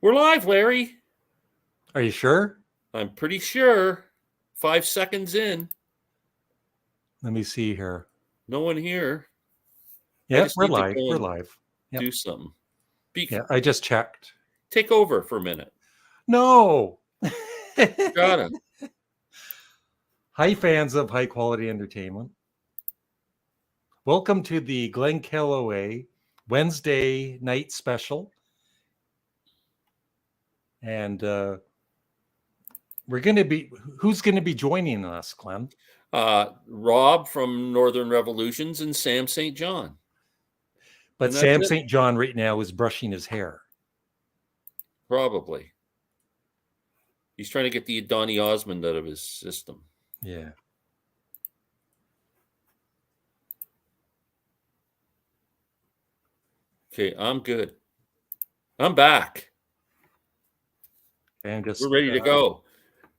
We're live, Larry. Are you sure? I'm pretty sure. 5 seconds in. Let me see here. No one here. Yeah, we're live. We're live. Yep. Do something. Yeah, I just checked. Take over for a minute. No. Got it. Hi, fans of high quality entertainment. Welcome to the Glen Calloway Wednesday night special. And who's going to be joining us, Glenn? Rob from Northern Revolutions and Sam St. John. But Sam St. John right now is brushing his hair. Probably. He's trying to get the Donny Osmond out of his system. Yeah. Okay, I'm good. I'm back. And we're ready to go.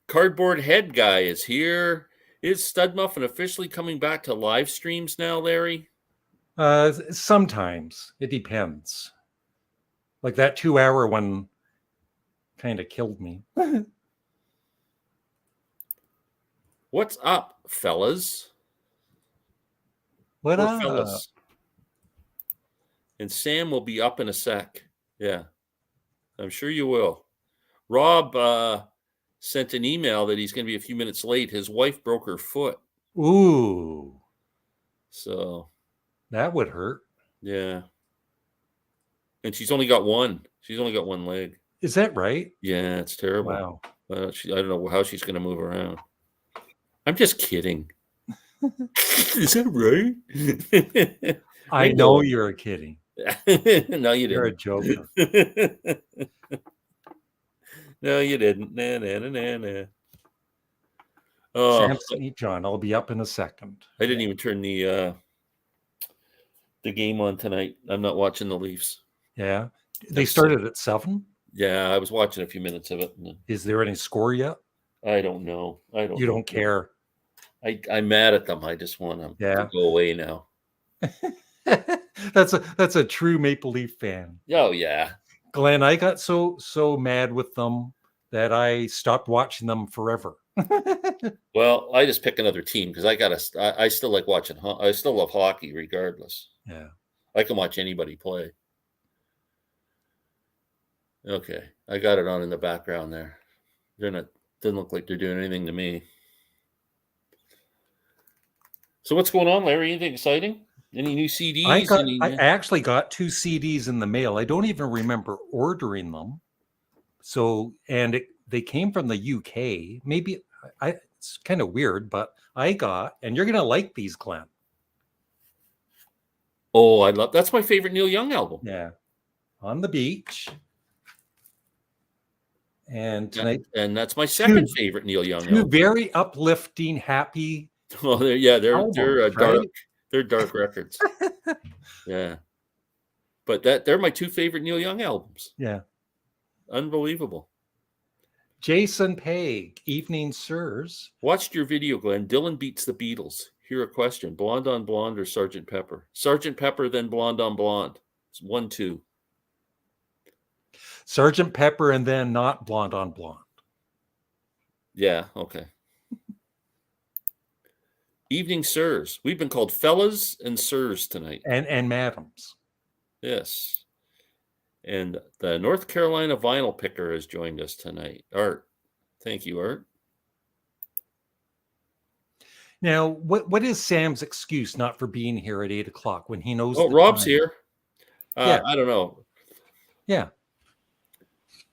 Cardboard Head Guy is here. Is Stud Muffin officially coming back to live streams now, Larry? Sometimes. It depends. Like that 2-hour one kind of killed me. What's up, fellas? What up? Fellas? And Sam will be up in a sec. Yeah, I'm sure you will. Rob sent an email that he's going to be a few minutes late. His wife broke her foot. Ooh. So. That would hurt. Yeah. And she's only got one. She's only got one leg. Is that right? Yeah, it's terrible. Wow. I don't know how she's going to move around. I'm just kidding. Is that right? I know you're kidding. No, you didn't. You're a joker. No, you didn't. Nah. Oh, Sam St. John, I'll be up in a second. I didn't even turn the game on tonight. I'm not watching the Leafs. Yeah. They started at 7? Yeah, I was watching a few minutes of it. Is there any score yet? I don't know. You don't care. I'm mad at them. I just want them to go away now. That's a true Maple Leaf fan. Oh yeah, Glenn, I got so mad with them that I stopped watching them forever. Well, I just pick another team because I still like watching. I still love hockey regardless. Yeah, I can watch anybody play. Okay, I got it on in the background there. Doesn't look like they're doing anything to me. So what's going on, Larry? Anything exciting? Any new CDs? I actually got 2 CDs in the mail. I don't even remember ordering them. So, and they came from the UK. Maybe it's kind of weird, but I got, and you're going to like these, Glenn. Oh, that's my favorite Neil Young album. Yeah. On the Beach. And tonight. And that's my second favorite Neil Young album. Two very uplifting, happy. Well, they're albums, dark. Right? They're dark records. Yeah. But they're my 2 favorite Neil Young albums. Yeah. Unbelievable. Jason Pegg, Evening Sirs. Watched your video, Glenn. Dylan beats the Beatles. Here a question. Blonde on Blonde or Sgt. Pepper? Sgt. Pepper, then Blonde on Blonde. It's 1-2. Sgt. Pepper and then not Blonde on Blonde. Yeah, okay. Evening Sirs. We've been called fellas and sirs tonight. And madams. Yes. And the North Carolina vinyl picker has joined us tonight. Art. Thank you, Art. Now, what is Sam's excuse not for being here at 8 o'clock when he knows? Oh, Rob's here. Yeah. I don't know. Yeah.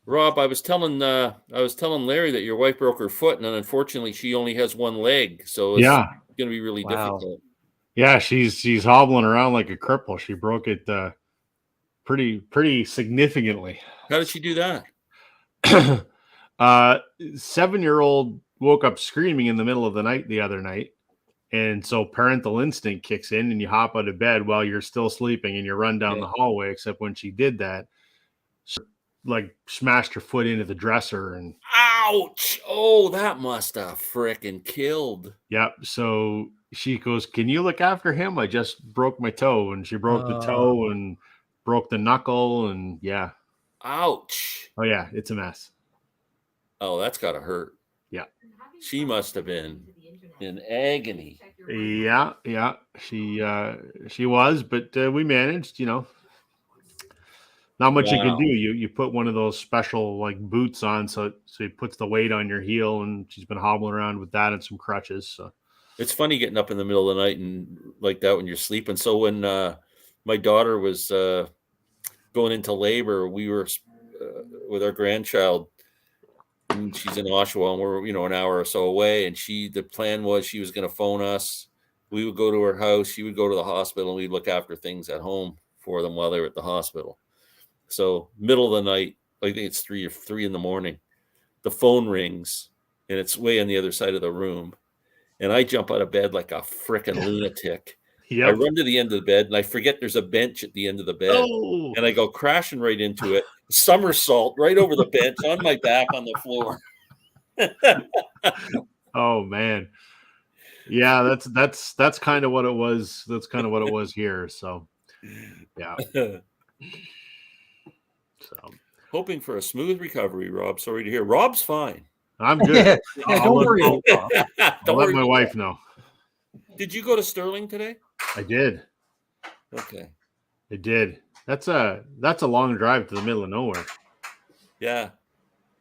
Rob, I was telling Larry that your wife broke her foot, and unfortunately, she only has one leg, so it's going to be really difficult. Yeah, she's hobbling around like a cripple. She broke it pretty significantly. How did she do that? 7-year-old woke up screaming in the middle of the night the other night, and so parental instinct kicks in, and you hop out of bed while you're still sleeping, and you run down the hallway. Except when she did that, like smashed her foot into the dresser and ouch! Oh, that must have frickin' killed. Yep. So she goes, "Can you look after him? I just broke my toe." And she broke the toe and broke the knuckle, and yeah. Ouch. Oh yeah, it's a mess. Oh, that's got to hurt. Yeah. She must have been in agony. Yeah, she was, but we managed. Not much you can Wow. do. You put one of those special like boots on, so it puts the weight on your heel, and she's been hobbling around with that and some crutches. So It's funny getting up in the middle of the night and like that when you're sleeping. So when my daughter was going into labor, we were with our grandchild, and she's in Oshawa, and we're an hour or so away. And the plan was she was going to phone us. We would go to her house. She would go to the hospital, and we'd look after things at home for them while they were at the hospital. So middle of the night, I think it's 3 in the morning, the phone rings, and it's way on the other side of the room. And I jump out of bed like a frickin' lunatic. Yep. I run to the end of the bed, and I forget there's a bench at the end of the bed. Oh. And I go crashing right into it, somersault right over the bench on my back on the floor. Oh man. Yeah, that's kind of what it was. That's kind of what it was here. So yeah. So hoping for a smooth recovery, Rob. Sorry to hear. Rob's fine. I'm good. Don't worry about that. I'll let my wife know. Did you go to Sterling today? I did. Okay. I did. That's a long drive to the middle of nowhere. Yeah.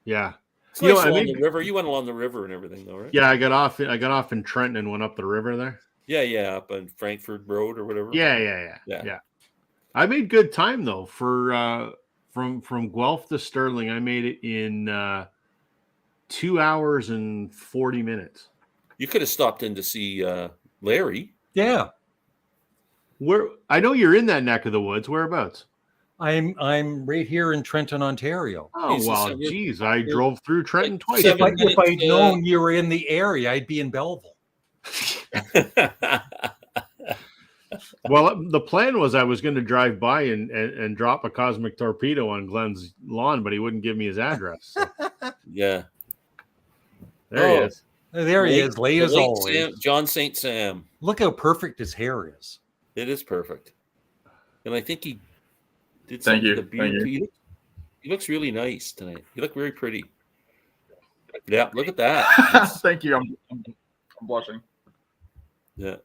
Yeah. It's nice along the river. You went along the river and everything, though, right? Yeah, I got off in Trenton and went up the river there. Yeah, up on Frankfurt Road or whatever. Yeah. I made good time though. For from Guelph to Sterling, I made it in 2 hours and 40 minutes. You could have stopped in to see Larry. Yeah. I know you're in that neck of the woods. Whereabouts? I'm right here in Trenton, Ontario. Oh, well, geez. I drove through Trenton twice. If I'd known you were in the area, I'd be in Belleville. Well, the plan was I was going to drive by and drop a cosmic torpedo on Glenn's lawn, but he wouldn't give me his address. So. Yeah. There he is. There he is, late as always. John St. Sam. Look how perfect his hair is. It is perfect. And I think he did Thank something you. to the beard. He looks really nice tonight. You look very pretty. Yeah, look at that. Thank you. I'm blushing. Yeah.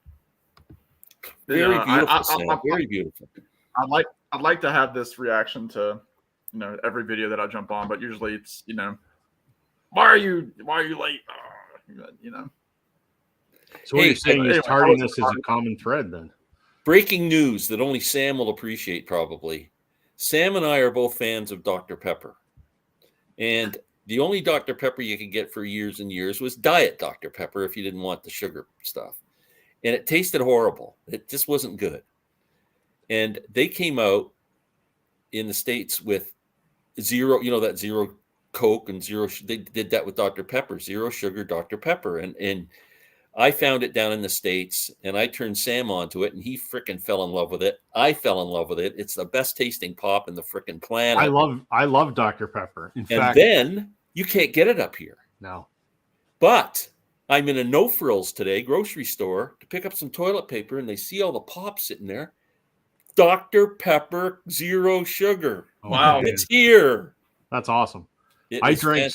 Very beautiful, Sam. Very beautiful. I'd like to have this reaction to every video that I jump on, but usually it's why are you late? So what you're saying is tardiness is a common thread then. Breaking news that only Sam will appreciate probably. Sam and I are both fans of Dr. Pepper. And the only Dr. Pepper you could get for years and years was Diet Dr. Pepper if you didn't want the sugar stuff. And it tasted horrible. It just wasn't good. And they came out in the States with zero, that zero Coke and zero. They did that with Dr. Pepper, zero sugar Dr. Pepper. And I found it down in the States, and I turned Sam onto it, and he freaking fell in love with it. I fell in love with it. It's the best tasting pop in the freaking planet. I love Dr. Pepper. In fact, then you can't get it up here. No. But I'm in a No Frills today, grocery store, to pick up some toilet paper, and they see all the pop sitting there. Dr. Pepper, zero sugar. Wow. It's here. That's awesome. I drank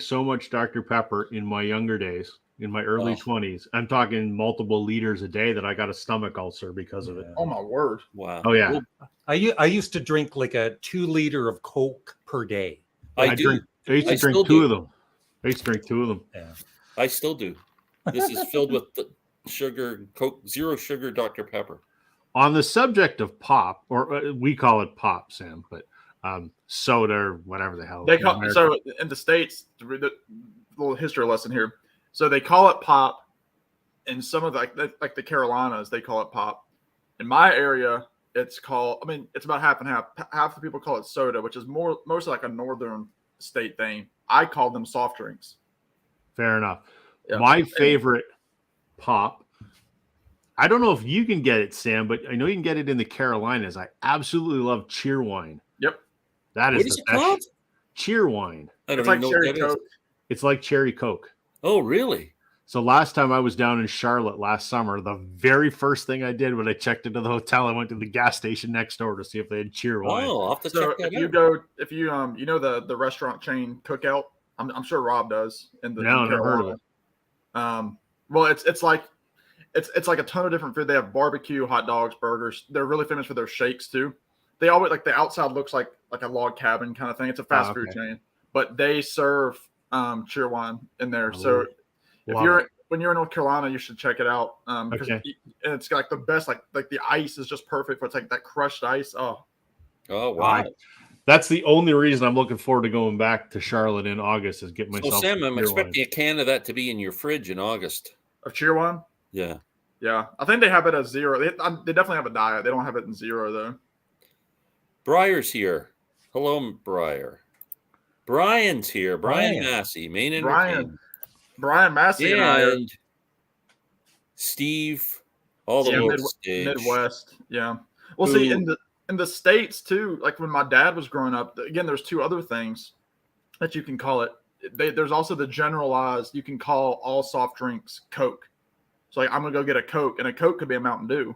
so much Dr. Pepper in my younger days. In my early 20s, I'm talking multiple liters a day that I got a stomach ulcer because of it. Oh my word! Wow. Oh yeah. I used to drink like a 2 liter of Coke per day. I used to drink two of them. Yeah. I still do. This is filled with the sugar, Coke, zero sugar Dr. Pepper. On the subject of pop, or we call it pop, Sam, but soda or whatever the hell. They call so in the States. The little history lesson here. So they call it pop. In some of like the Carolinas, they call it pop. In my area, it's called. I mean, it's about half and half. Half the people call it soda, which is mostly like a northern state thing. I call them soft drinks. Fair enough. Yeah. My favorite pop. I don't know if you can get it, Sam, but I know you can get it in the Carolinas. I absolutely love Cheerwine. Yep. That is the called? Cheerwine. I don't It's even like know cherry what that is. Coke. It's like cherry Coke. Oh, really? So last time I was down in Charlotte last summer, the very first thing I did when I checked into the hotel, I went to the gas station next door to see if they had cheer wine. Oh, I'll have to So check that if you out. go, if you you know the restaurant chain Cookout, I'm sure Rob does in No, in never heard of Carolina. Well, it's like it's like a ton of different food. They have barbecue, hot dogs, burgers. They're really famous for their shakes too. They always like the outside looks like a log cabin kind of thing. It's a fast food chain, but they serve cheer wine in there. So if you're when you're in North Carolina, you should check it out. Because it's like the best. Like the ice is just perfect. It's like that crushed ice. Oh wow! That's the only reason I'm looking forward to going back to Charlotte in August is get myself. So Sam, I'm expecting wine. a can of that to be in your fridge in August. Of cheer wine? Yeah. Yeah, I think they have it as 0. They definitely have a diet. They don't have it in 0 though. Briar's here. Hello, Briar. Brian's here. Brian Massey, main entertainment. Brian Massey and Steve, all the way stage. Midwest. Yeah. Well, see, in the States too, like when my dad was growing up, again, there's 2 other things that you can call it. There's also the generalized, you can call all soft drinks Coke. So like I'm gonna go get a Coke, and a Coke could be a Mountain Dew.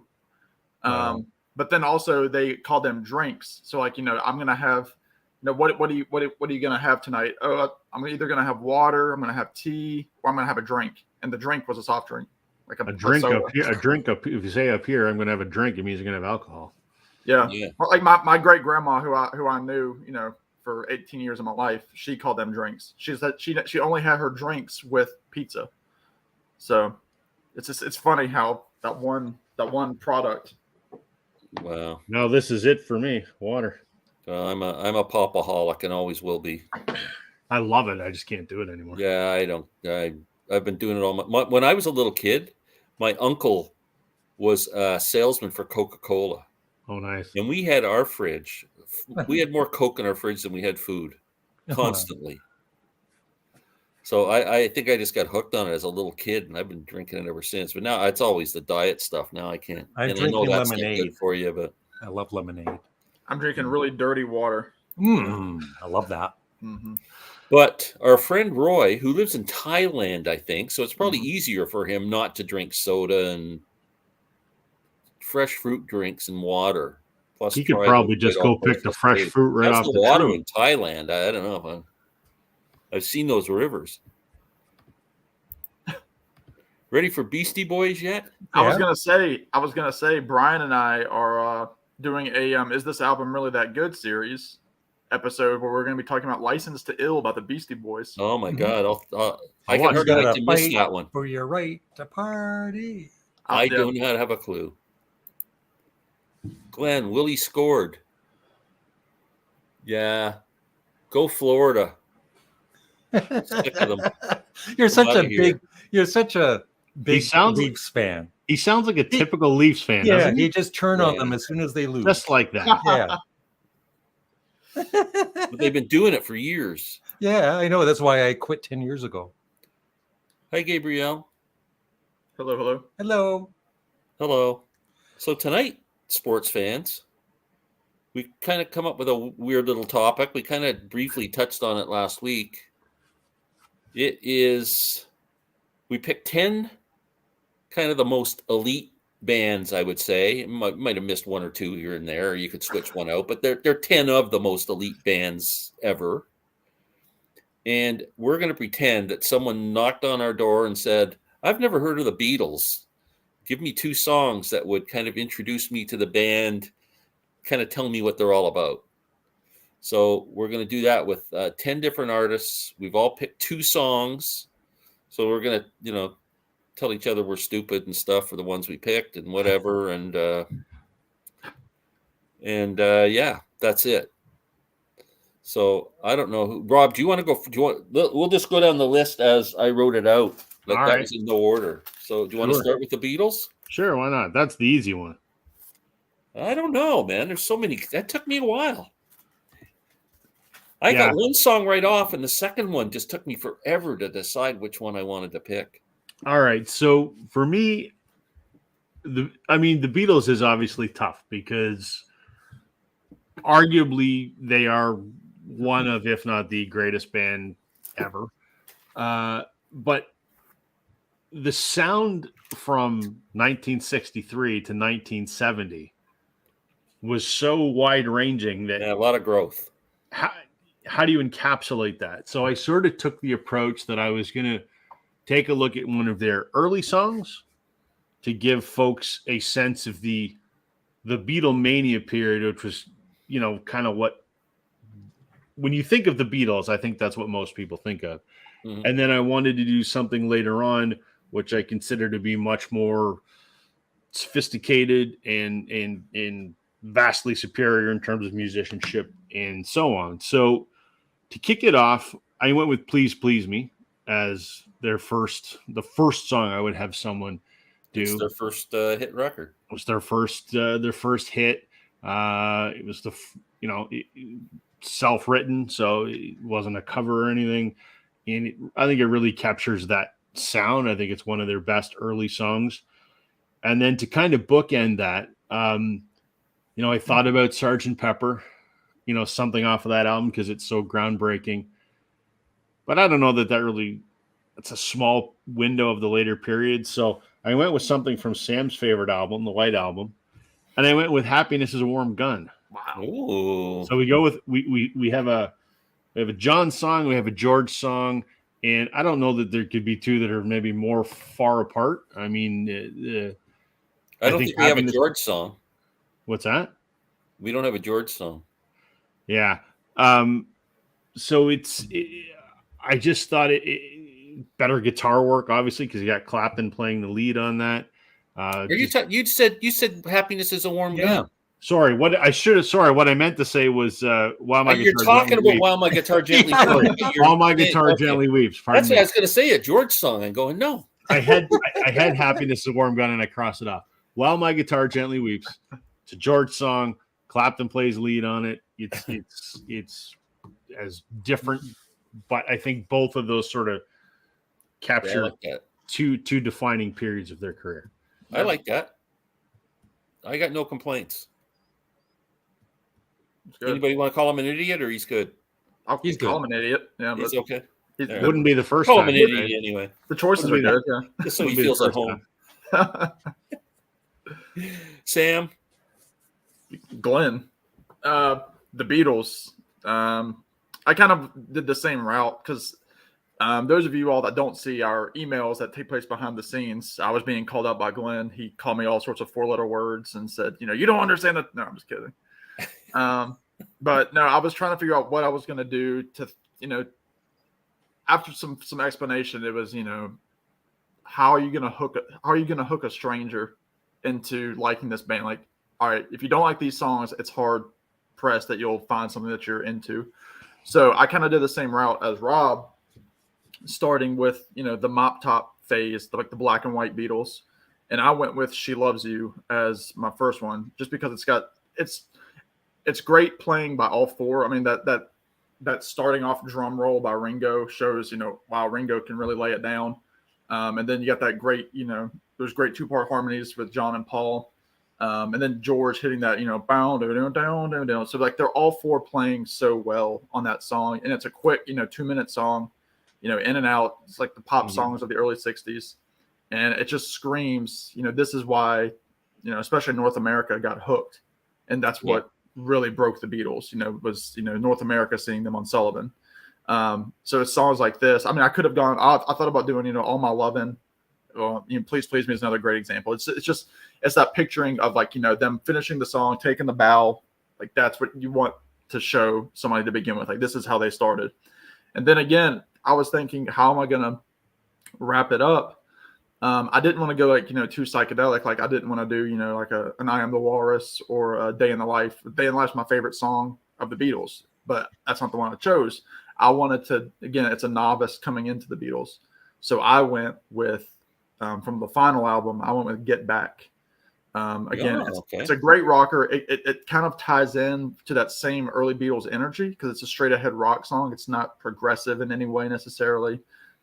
But then also they call them drinks. So like, I'm gonna have, what are you gonna have tonight? Oh, I'm either gonna have water, I'm gonna have tea, or I'm gonna have a drink. And the drink was a soft drink, like a drink up here. A drink up. If you say up here, I'm gonna have a drink, it means you're gonna have alcohol. Yeah. Like my great grandma, who I knew, for 18 years of my life, she called them drinks. She said she only had her drinks with pizza. So it's funny how that one product. Wow. No, this is it for me. Water. I'm a popaholic and always will be. I love it. I just can't do it anymore. Yeah, I don't. I've been doing it all when I was a little kid. My uncle was a salesman for Coca-Cola. Oh, nice. And we had our fridge. We had more Coke in our fridge than we had food, constantly. So I think I just got hooked on it as a little kid, and I've been drinking it ever since. But now it's always the diet stuff. Now I can't. I'm drinking lemonade for you, but I love lemonade. I'm drinking really dirty water. I love that. Mm-hmm. But our friend Roy, who lives in Thailand, I think, so it's probably easier for him not to drink soda and fresh fruit drinks and water. Plus, he could probably just go pick the fresh fruit right off the water tree. In Thailand. I don't know. I've seen those rivers. Ready for Beastie Boys yet? I was gonna say, Brian and I are doing a "Is this album really that good?" series episode where we're going to be talking about "License to Ill" about the Beastie Boys. Oh my God! I can hardly like to miss that one. For your right to party. I do not have a clue. Glenn, Willie scored. Yeah, go Florida. Stick with them. You're such a big Leafs fan. He sounds like a typical Leafs fan. Yeah, he just turn on them as soon as they lose. Just like that. Yeah. But they've been doing it for years. Yeah, I know. That's why I quit 10 years ago. Hi, Gabrielle. Hello. So tonight, sports fans, we kind of come up with a weird little topic. We kind of briefly touched on it last week. We picked 10 kind of the most elite bands, I would say. Might have missed 1 or 2 here and there. Or you could switch one out, but they're 10 of the most elite bands ever. And we're going to pretend that someone knocked on our door and said, "I've never heard of the Beatles. Give me 2 songs that would kind of introduce me to the band, kind of tell me what they're all about." So we're going to do that with 10 different artists. We've all picked 2 songs. So we're going to, tell each other we're stupid and stuff for the ones we picked and whatever. And yeah, that's it. So I don't know. Rob, do you want to go? We'll just go down the list as I wrote it out. Like all that right. Was in no order. So do you want to start with the Beatles? Sure, why not? That's the easy one. I don't know, man. There's so many. That took me a while. I got one song right off, and the second one just took me forever to decide which one I wanted to pick. All right. So for me, the Beatles is obviously tough because arguably they are one of, if not the greatest band ever. But the sound from 1963 to 1970 was so wide ranging that Yeah, a lot of growth. how do you encapsulate that? So I sort of took the approach that I was going to take a look at one of their early songs to give folks a sense of the Beatlemania period, which was, kind of what, when you think of the Beatles, I think that's what most people think of. Mhm. And then I wanted to do something later on, which I consider to be much more sophisticated and vastly superior in terms of musicianship and so on. So to kick it off, I went with "Please Please Me" as the first song I would have someone do. It's their first hit record. It was their first hit. It was self-written, so it wasn't a cover or anything. And I think it really captures that sound. I think it's one of their best early songs. And then to kind of bookend that, I thought about Sgt. Pepper, something off of that album because it's so groundbreaking. But I don't know that really, it's a small window of the later period. So I went with something from Sam's favorite album, the White Album. And I went with "Happiness Is a Warm Gun." Wow. Ooh. So we go with, we have a John song, we have a George song. And I don't know that there could be two that are maybe more far apart. I mean, I don't think we have a George song. What's that? We don't have a George song. Yeah. So I just thought it better guitar work, obviously, because you got Clapton playing the lead on that. You said "Happiness Is a Warm Gun." Sorry, what I meant to say was "While My You're Guitar talking Gently about "While My Guitar Gently Weeps." While My Guitar Gently Weeps. That's what I was going to say, a George song. I'm going, no. I had "Happiness Is a Warm Gun" and I crossed it off. "While My Guitar Gently Weeps." It's a George song. Clapton plays lead on it. It's as different, but I think both of those sort of capture two defining periods of their career. I like that. I got no complaints. Anybody want to call him an idiot, or he's good? He's call him an idiot. Yeah, he's okay. It wouldn't be the first call time. Him an idiot anyway. The choices are good. Yeah, just so he feels at home. Sam, Glenn, the Beatles. I kind of did the same route because those of you all that don't see our emails that take place behind the scenes, I was being called out by Glenn. He called me all sorts of 4-letter words and said, you don't understand that. No, I'm just kidding. But no, I was trying to figure out what I was going to do to, after some explanation, it was, how are you going to hook a stranger into liking this band? Like, all right, if you don't like these songs, it's hard pressed that you'll find something that you're into. So I kind of did the same route as Rob, starting with, the mop top phase, like the black and white Beatles. And I went with "She Loves You" as my first one, just because it's great playing by all four. I mean, that starting off drum roll by Ringo shows, wow, Ringo can really lay it down. And then you got that great, those great 2-part harmonies with John and Paul. And then George hitting that, bound, down, down. So like they're all four playing so well on that song. And it's a quick, 2-minute song, in and out. It's like the pop songs of the early 60s. And it just screams, this is why, especially North America got hooked. And that's what really broke the Beatles, was, North America seeing them on Sullivan. So it's songs like this. I mean, I could have gone, I thought about doing, "All My Lovin'." "Please Please Me" is another great example. It's that picturing of like, them finishing the song, taking the bow. Like that's what you want to show somebody to begin with. Like this is how they started. And then again, I was thinking, how am I going to wrap it up? I didn't want to go like, too psychedelic. Like I didn't want to do, like an "I Am the Walrus" or a "Day in the Life." "Day in the Life" is my favorite song of the Beatles, but that's not the one I chose. I wanted to, again, it's a novice coming into the Beatles. So I went with, from the final album, I went with "Get Back." Again, it's a great rocker. It kind of ties in to that same early Beatles energy because it's a straight ahead rock song. It's not progressive in any way necessarily.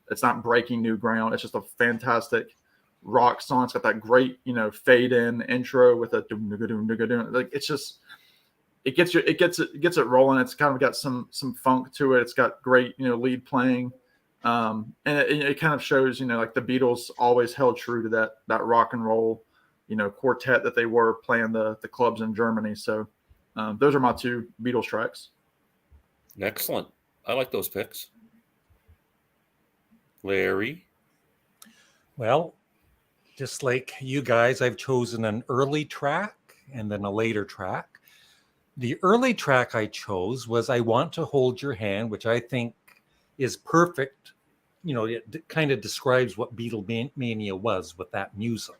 It's not breaking new ground. It's just a fantastic rock song. It's got that great, fade in intro with a like it's just it gets it rolling. It's kind of got some funk to it. It's got great, lead playing. And it kind of shows, like the Beatles always held true to that rock and roll, quartet that they were playing the clubs in Germany. So those are my two Beatles tracks. Excellent. I like those picks. Larry? Well, just like you guys, I've chosen an early track and then a later track. The early track I chose was I Want to Hold Your Hand, which I think is perfect. It kind of describes what Beatlemania was with that music.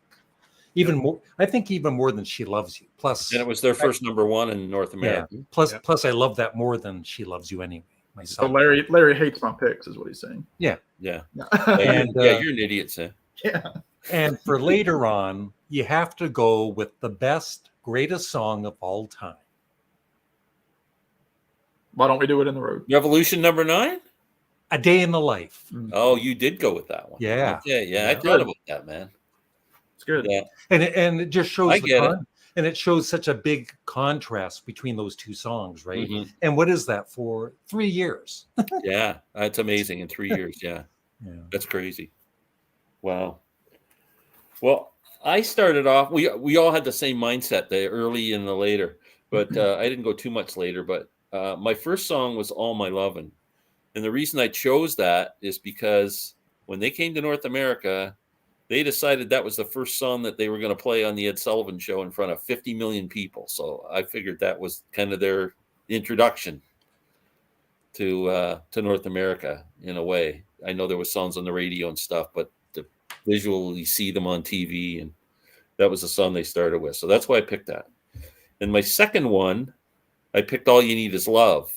Even more, I think even more than She Loves You. Plus, And it was their first number one in North America. Yeah. Plus, I love that more than She Loves You anyway. So Myself. Larry hates my picks, is what he's saying. Yeah. And you're an idiot, Sam. Yeah. And for later on, you have to go with the best, greatest song of all time. Why don't we do it in the road? Revolution number 9? A Day in the Life. Oh, you did go with that one. Yeah. Okay, yeah. I Yeah. thought about that, man. It's good. Yeah. And it just shows I get it. And it shows such a big contrast between those two songs, right? Mhm. And what is that for 3 years? Yeah, that's amazing. In 3 years, yeah. Yeah. That's crazy. Wow. Well, I started off. We all had the same mindset, the early and the later, but I didn't go too much later. But my first song was "All My Lovin'," and the reason I chose that is because when they came to North America, they decided that was the first song that they were going to play on the Ed Sullivan Show in front of 50 million people. So I figured that was kind of their introduction to North America in a way. I know there was songs on the radio and stuff, but to visually see them on TV, and that was the song they started with. So that's why I picked that. And my second one, I picked All You Need Is Love,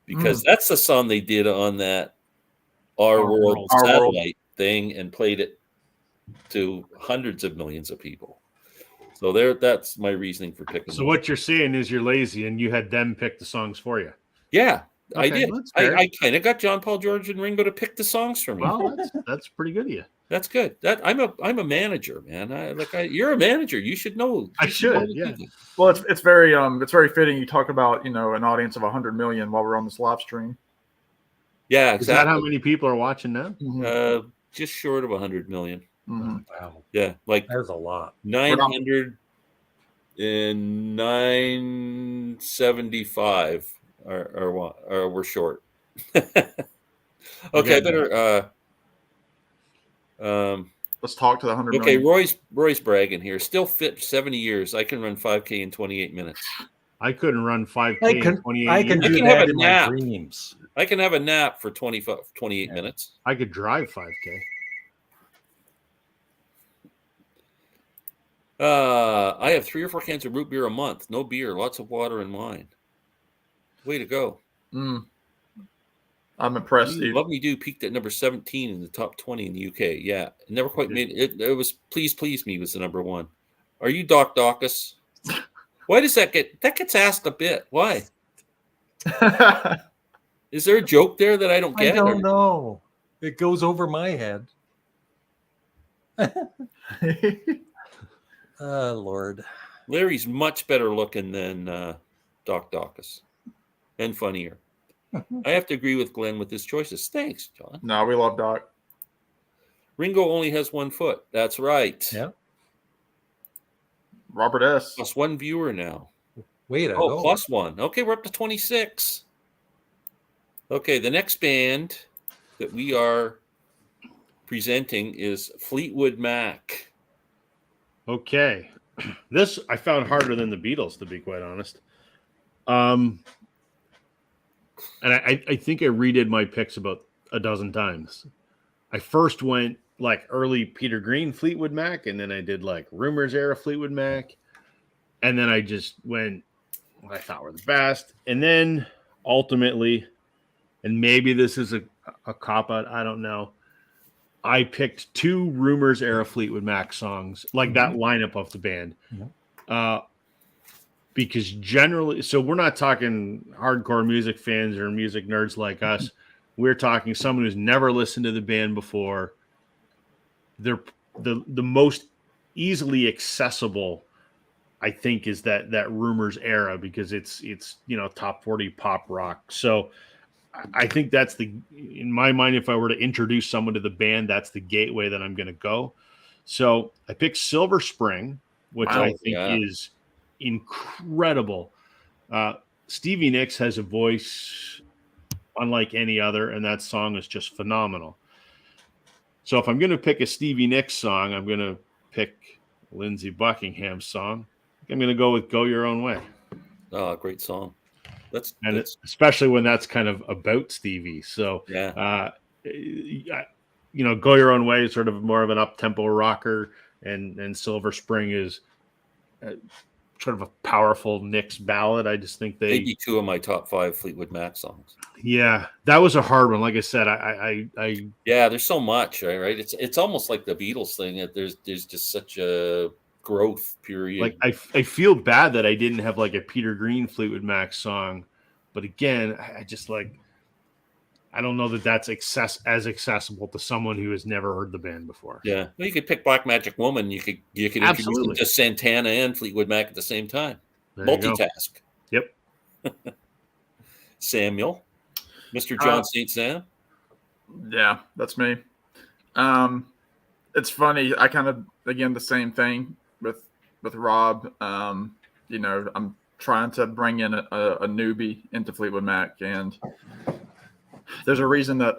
because that's the song they did on that Our World satellite thing and played it to hundreds of millions of people. So that's my reasoning for picking. So what you're saying is you're lazy and you had them pick the songs for you. Yeah, I Okay, did. that's fair. I kind of got John Paul, George, and Ringo to pick the songs for me. Well, that's pretty good of you. That's good. I'm a manager, man. You're a manager. You should know. I should, know yeah. Well, it's very fitting you talk about an audience of 100 million while we're on this live stream. Yeah, Is that how many people are watching now? Just short of 100 million. Mm-hmm. Wow. Yeah, like There's a lot. 975 are we're short. Okay, I better let's talk to the 100 okay, million. Roy's bragging here. Still fit 70 years. I can run 5K in 28 minutes. I couldn't run 5K in 28 I can years. do I can have that a in nap. my dreams. I can have a nap for 28 minutes. I could drive 5K. I have 3 or 4 cans of root beer a month. No beer, lots of water and wine. Way to go. I'm impressed, Steve. Love Me Do peaked at number 17 in the top 20 in the UK. Yeah, it never quite made it. It was Please Please Me was the number 1. Are you Doc Dawkins? Why does that gets asked a bit? Why? Is there a joke there that I don't get? I don't know. It goes over my head. Lord. Larry's much better looking than Doc Dawkins and funnier. I have to agree with Glenn with his choices. Thanks, John. No, we love Doc. Ringo only has 1 foot. That's right. Yeah. Robert S. Plus 1 viewer now. Way to Oh, go. plus 1. Okay, we're up to 26. Okay, the next band that we are presenting is Fleetwood Mac. Okay. This I found harder than the Beatles, to be quite honest. And I think I redid my picks about a dozen times. I first went like early Peter Green Fleetwood Mac, and then I did like Rumors era Fleetwood Mac. And then I just went what I thought were the best. And then ultimately, and maybe this is a cop-out, I don't know, I picked 2 Rumors era Fleetwood Mac songs, like that lineup of the band. Because generally, so we're not talking hardcore music fans or music nerds like us. We're talking someone who's never listened to the band before. They're the most easily accessible, I think, is that Rumors era, because it's top 40 pop rock. So I think that's in my mind, if I were to introduce someone to the band, that's the gateway that I'm going to go. So I picked Silver Spring, which Wow. I think is incredible. Stevie Nicks has a voice unlike any other, and that song is just phenomenal. So if I'm going to pick a Stevie Nicks song, I'm going to pick Lindsey Buckingham's song. I'm going to go with "Go Your Own Way." Oh, great song. That's especially when that's kind of about Stevie. So yeah. Go Your Own Way is sort of more of an up-tempo rocker, and Silver Spring is sort of a powerful Nicks ballad. I just think they'd be two of my top 5 Fleetwood Mac songs. Yeah, that was a hard one. Like I said, I yeah, there's so much, right? It's almost like the Beatles thing. That there's just such a growth period. Like I feel bad that I didn't have like a Peter Green Fleetwood Mac song, but again, I just like, I don't know that that's as accessible to someone who has never heard the band before. Yeah, well, you could pick Black Magic Woman. You could introduce them to Santana and Fleetwood Mac at the same time. There Multitask. Yep. Samuel, Mr. John St. Sam. Yeah, that's me. It's funny. I kind of, again, the same thing with Rob. I'm trying to bring in a newbie into Fleetwood Mac, and there's a reason that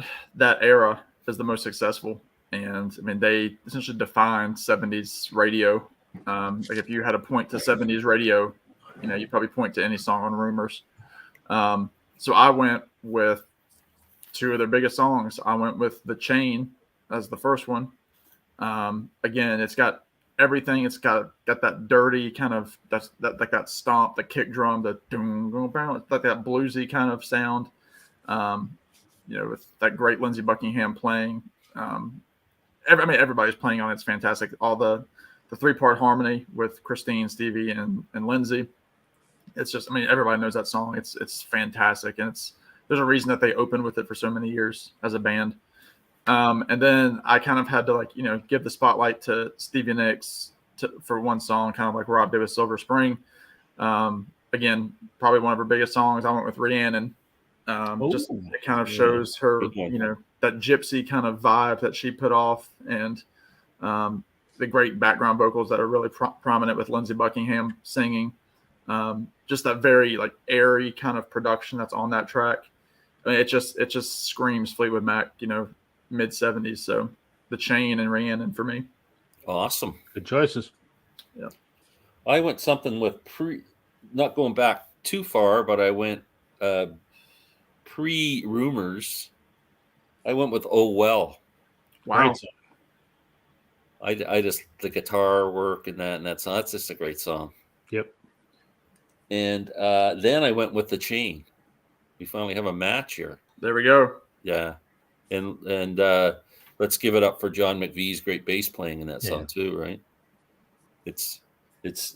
era is the most successful. And I mean, they essentially defined 70s radio. Like if you had a point to 70s radio, you probably point to any song on Rumors. So I went with two of their biggest songs. I went with The Chain as the first one. Again, it's got everything. It's got that dirty kind of that stomp, the kick drum, the like that bluesy kind of sound. With that great Lindsey Buckingham playing. Everybody's playing on it. It's fantastic. All the 3-part harmony with Christine, Stevie, and Lindsey. It's just, everybody knows that song. It's fantastic, and there's a reason that they opened with it for so many years as a band. And then I kind of had to give the spotlight to Stevie Nicks for one song, kind of like Rob did with Silver Spring. Again, probably one of her biggest songs. I went with Rhiannon. Just it kind of shows her, that gypsy kind of vibe that she put off, and the great background vocals that are really prominent with Lindsey Buckingham singing. Just that very airy kind of production that's on that track. It just screams Fleetwood Mac, mid 70s. So The Chain and Rhiannon for me. Awesome. Good choices. Yeah. I went something with not going back too far, but I went pre-Rumors. I went with Oh Well. Wow. I just, the guitar work and that song, that's just a great song. Yep. And then I went with The Chain. We finally have a match here. There we go. Yeah. And let's give it up for John McVie's great bass playing in that song too, right? It's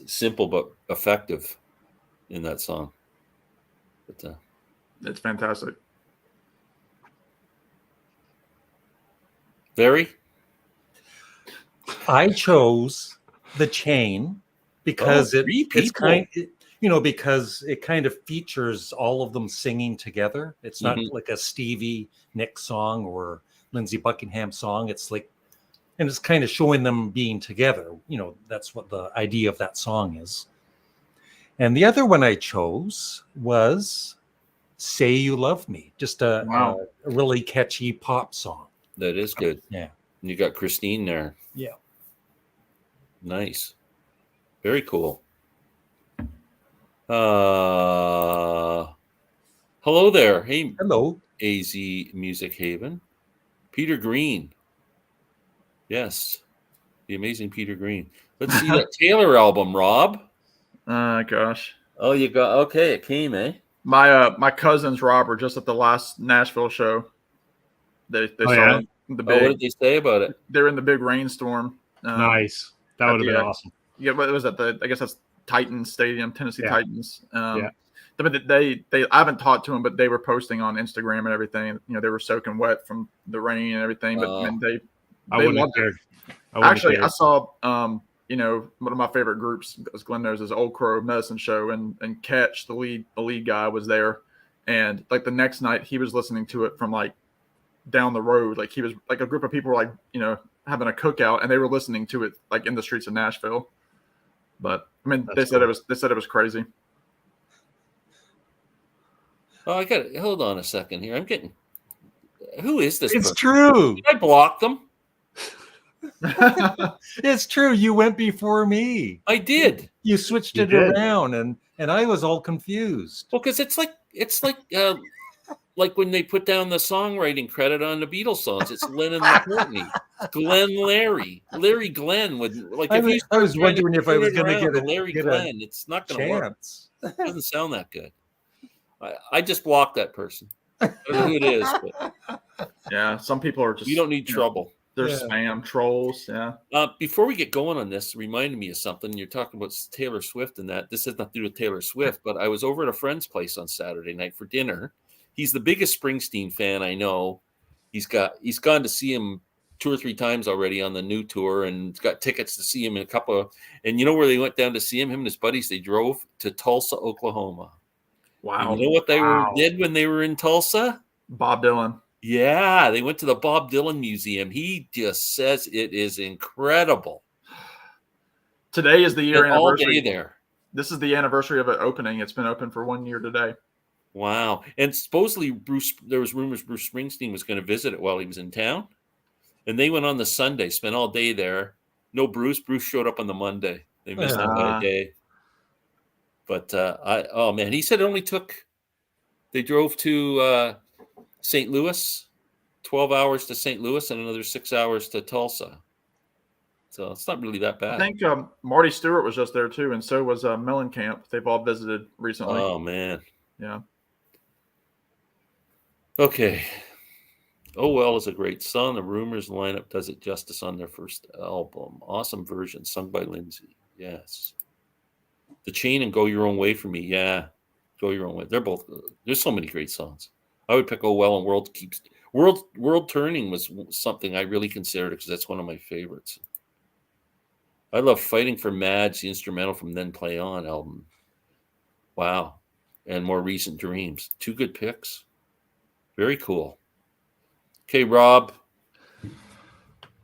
simple but effective in that song. But it's fantastic. Very. I chose The Chain because it's because it kind of features all of them singing together. It's not like a Stevie Nicks song or Lindsey Buckingham song. It's like, and it's kind of showing them being together. That's what the idea of that song is. And the other one I chose was Say You Love Me, just a really catchy pop song. That is good. Yeah. And you got Christine there. Yeah. Nice. Very cool. Hello there. Hey, hello. AZ Music Haven. Peter Green. Yes. The amazing Peter Green. Let's see that Taylor album, Rob. Gosh. Oh, you got, okay. It came, eh? My cousins, Rob, were just at the last Nashville show. They saw the big. What did they say about it? They're in the big rainstorm. Nice. That would have been awesome. Yeah, but it was at I guess that's Titans Stadium, Tennessee Titans. They I haven't talked to them, but they were posting on Instagram and everything. They were soaking wet from the rain and everything. But they loved it. Actually, I saw one of my favorite groups, as Glenn knows, is Old Crow Medicine Show, and Catch, the lead guy, was there, And like the next night, he was listening to it from like down the road. Like he was like a group of people were like, you know, having a cookout, and they were listening to it like in the streets of Nashville. But I mean, That's they said it was crazy. Oh, hold on a second here. I'm getting. Who is this? It's person? true. Did I block them? It's true. You went before me. I did. You switched You it did. around, and I was all confused. Well, because it's like when they put down the songwriting credit on the Beatles songs. It's Lennon McCartney, Glenn Larry Glenn would like. I If was- you I was start trying to wondering if I turn was it gonna around get to a- Larry get a Glenn. It's not going to work. Chance. It doesn't sound that good. I just blocked that person. I don't know who it is, but Yeah, some people are just you don't need you know, trouble. they're Yeah. spam trolls. Yeah. Before we get going on this, reminded me of something. You're talking about Taylor Swift and that. This has nothing to do with Taylor Swift, but I was over at a friend's place on Saturday night for dinner. He's the biggest Springsteen fan I know. He's gone to see him 2 or 3 times already on the new tour, and he's got tickets to see him in a couple of. And you know where they went down to see him? Him and his buddies. They drove to Tulsa, Oklahoma. Wow. And you know what they did when they were in Tulsa? Bob Dylan. Yeah, they went to the Bob Dylan Museum. He just says it is incredible. Today is the year And all anniversary. day there. This is the anniversary of it opening. It's been open for 1 year today. Wow. And supposedly there was rumors Bruce Springsteen was going to visit it while he was in town. And they went on the Sunday, spent all day there. No Bruce. Bruce showed up on the Monday. They missed him by a day. But oh man, he said it only they drove to St. Louis, 12 hours to St. Louis and another 6 hours to Tulsa. So it's not really that bad. I think Marty Stewart was just there too, and so was Mellencamp. They've all visited recently. Oh man. Yeah. Okay. Oh Well is a great song. The Rumors lineup does it justice on their first album. Awesome version sung by Lindsay. Yes. The Chain and Go Your Own Way for me. Yeah. Go Your Own Way. They're both good. There's so many great songs. I would pick Oh Well and World Turning was something I really considered because that's one of my favorites. I love Fighting for Madge, the instrumental from Then Play On album. Wow. And More Recent Dreams. 2 good picks. Very cool. Okay, Rob.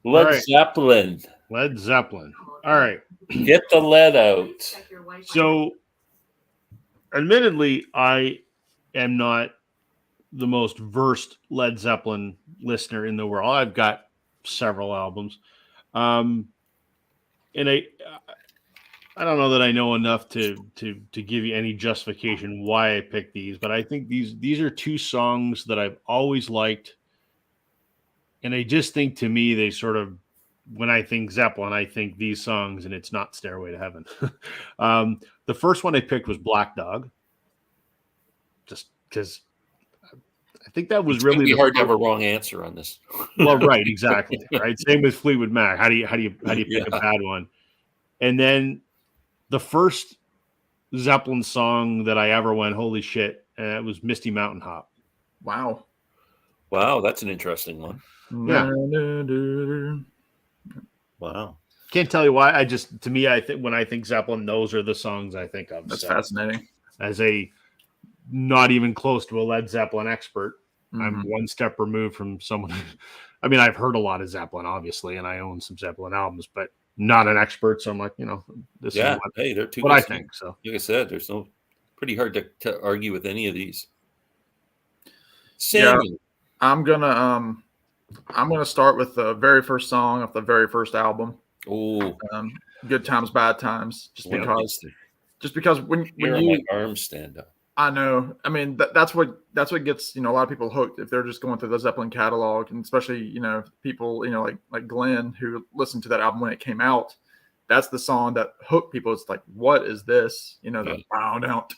Led Zeppelin. Led Zeppelin. All right. Get the lead out. So, admittedly, I am not the most versed Led Zeppelin listener in the world. I've got several albums. And I don't know that I know enough to give you any justification why I picked these, but I think these are 2 songs that I've always liked. And I just think, to me, they sort of, when I think Zeppelin, I think these songs, and it's not Stairway to Heaven. The first one I picked was Black Dog, just because I think that was It's really gonna be hard to have a wrong answer on this. well, right, exactly, right. Same with Fleetwood Mac. How do you pick a bad one? And then the first Zeppelin song that I ever went, holy shit, it was Misty Mountain Hop. Wow. Wow, that's an interesting one. Yeah. Wow. Can't tell you why. To me, I think when I think Zeppelin, those are the songs I think of. That's fascinating. As a not even close to a Led Zeppelin expert, I'm one step removed from someone. I mean, I've heard a lot of Zeppelin, obviously, and I own some Zeppelin albums, but not an expert. So I'm like, this is they're 2 what I good think. So, like I said, there's pretty hard to argue with any of these. Samuel. Yeah, I'm gonna start with the very first song of the very first album. Oh, Good Times, Bad Times. Just because when my you arms stand up. I know. I mean, that's what gets a lot of people hooked if they're just going through the Zeppelin catalog, and especially people like Glenn who listened to that album when it came out. That's the song that hooked people. It's like, what is this? The bound out.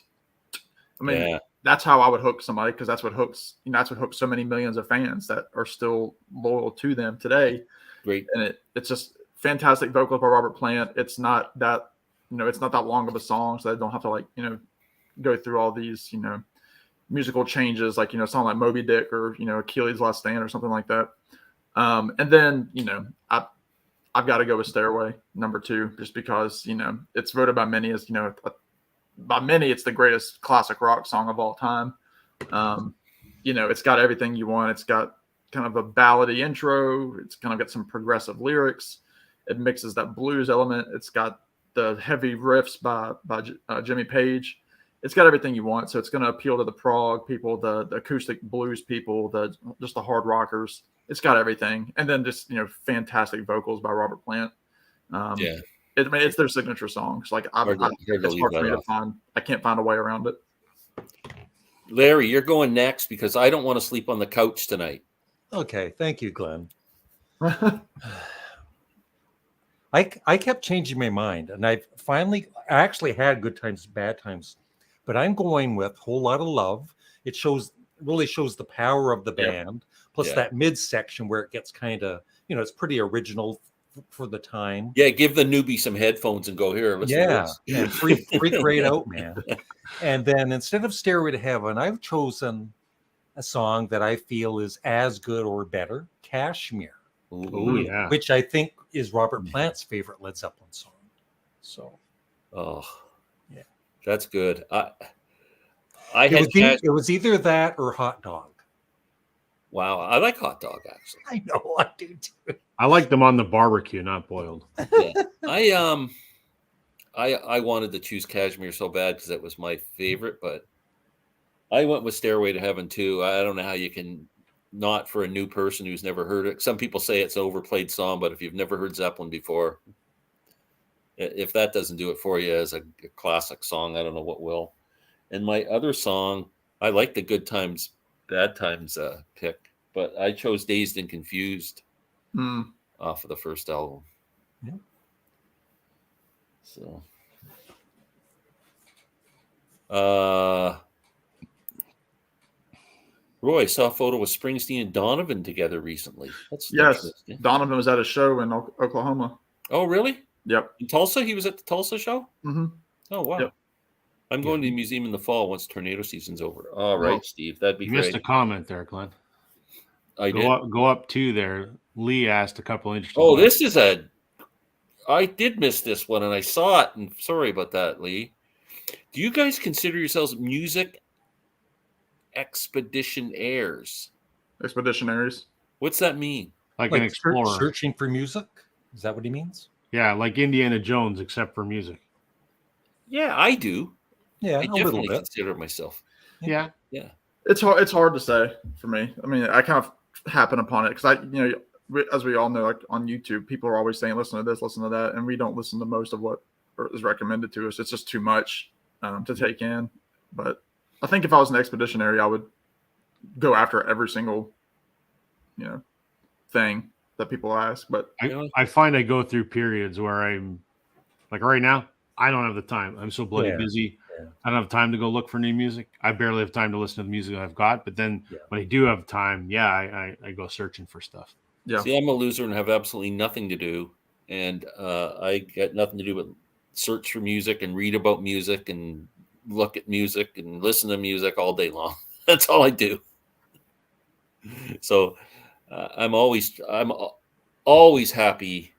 I mean, that's how I would hook somebody, because that's what hooks. That's what hooks so many millions of fans that are still loyal to them today. Great, and it's just fantastic vocals by Robert Plant. It's not that it's not that long of a song, so they don't have to go through all these, musical changes, like, a song like Moby Dick or, Achilles' Last Stand or something like that. And then, I've got to go with Stairway, number 2, just because, it's voted by many as, by many, it's the greatest classic rock song of all time. It's got everything you want. It's got kind of a ballady intro. It's kind of got some progressive lyrics. It mixes that blues element. It's got the heavy riffs by Jimmy Page. It's got everything you want. So it's going to appeal to the prog people, the acoustic blues people, just the hard rockers. It's got everything. And then just, fantastic vocals by Robert Plant. Yeah. It's their signature songs. Like it's hard for me to find. I can't find a way around it. Larry, you're going next because I don't want to sleep on the couch tonight. Okay, thank you, Glenn. I kept changing my mind, and I actually had good times, bad times, but I'm going with Whole Lot of Love. It really shows the power of the band, plus that midsection where it gets kind of, it's pretty original for the time. Yeah, give the newbie some headphones and go here. Listen to this. And freak right out, man. And then instead of Stairway to Heaven, I've chosen a song that I feel is as good or better, Kashmir. Oh yeah, which I think is Robert Plant's favorite Led Zeppelin song. So, yeah, that's good. It was either that or Hot Dog. Wow, I like Hot Dog actually. I know, I do too. I like them on the barbecue, not boiled. Yeah, I wanted to choose Kashmir so bad because that was my favorite, but I went with Stairway to Heaven too. I don't know how you can not for a new person who's never heard it. Some people say it's an overplayed song, but if you've never heard Zeppelin before, if that doesn't do it for you as a classic song, I don't know what will. And my other song, I like the Good Times, Bad Times pick, but I chose Dazed and Confused off of the first album. Yeah. So, Roy, saw a photo with Springsteen and Donovan together recently. Yes, Donovan was at a show in Oklahoma. Oh, really? Yep. In Tulsa? He was at the Tulsa show? Mm-hmm. Oh, wow. Yep. I'm going to the museum in the fall once tornado season's over. All right, Steve. That'd be great. You missed a comment there, Glenn. Go up to there. Lee asked a couple interesting questions. I did miss this one, and I saw it, and sorry about that, Lee. Do you guys consider yourselves music expeditionaires? Expeditionaries? What's that mean? Like an explorer. Searching for music? Is that what he means? Yeah, like Indiana Jones, except for music. Yeah, I do. Yeah, I definitely consider myself. Yeah. Yeah. It's hard to say for me. I mean, I kind of happen upon it because as we all know, like on YouTube, people are always saying, listen to this, listen to that. And we don't listen to most of what is recommended to us. It's just too much to take in. But I think if I was an expeditionary, I would go after every single, thing that people ask. But I find I go through periods where I'm like right now, I don't have the time. I'm so bloody busy. Yeah. I don't have time to go look for new music. I barely have time to listen to the music I've got. But then when I do have time, I go searching for stuff. Yeah. See, I'm a loser and have absolutely nothing to do. And I got nothing to do but search for music and read about music and look at music and listen to music all day long. That's all I do. So I'm always happy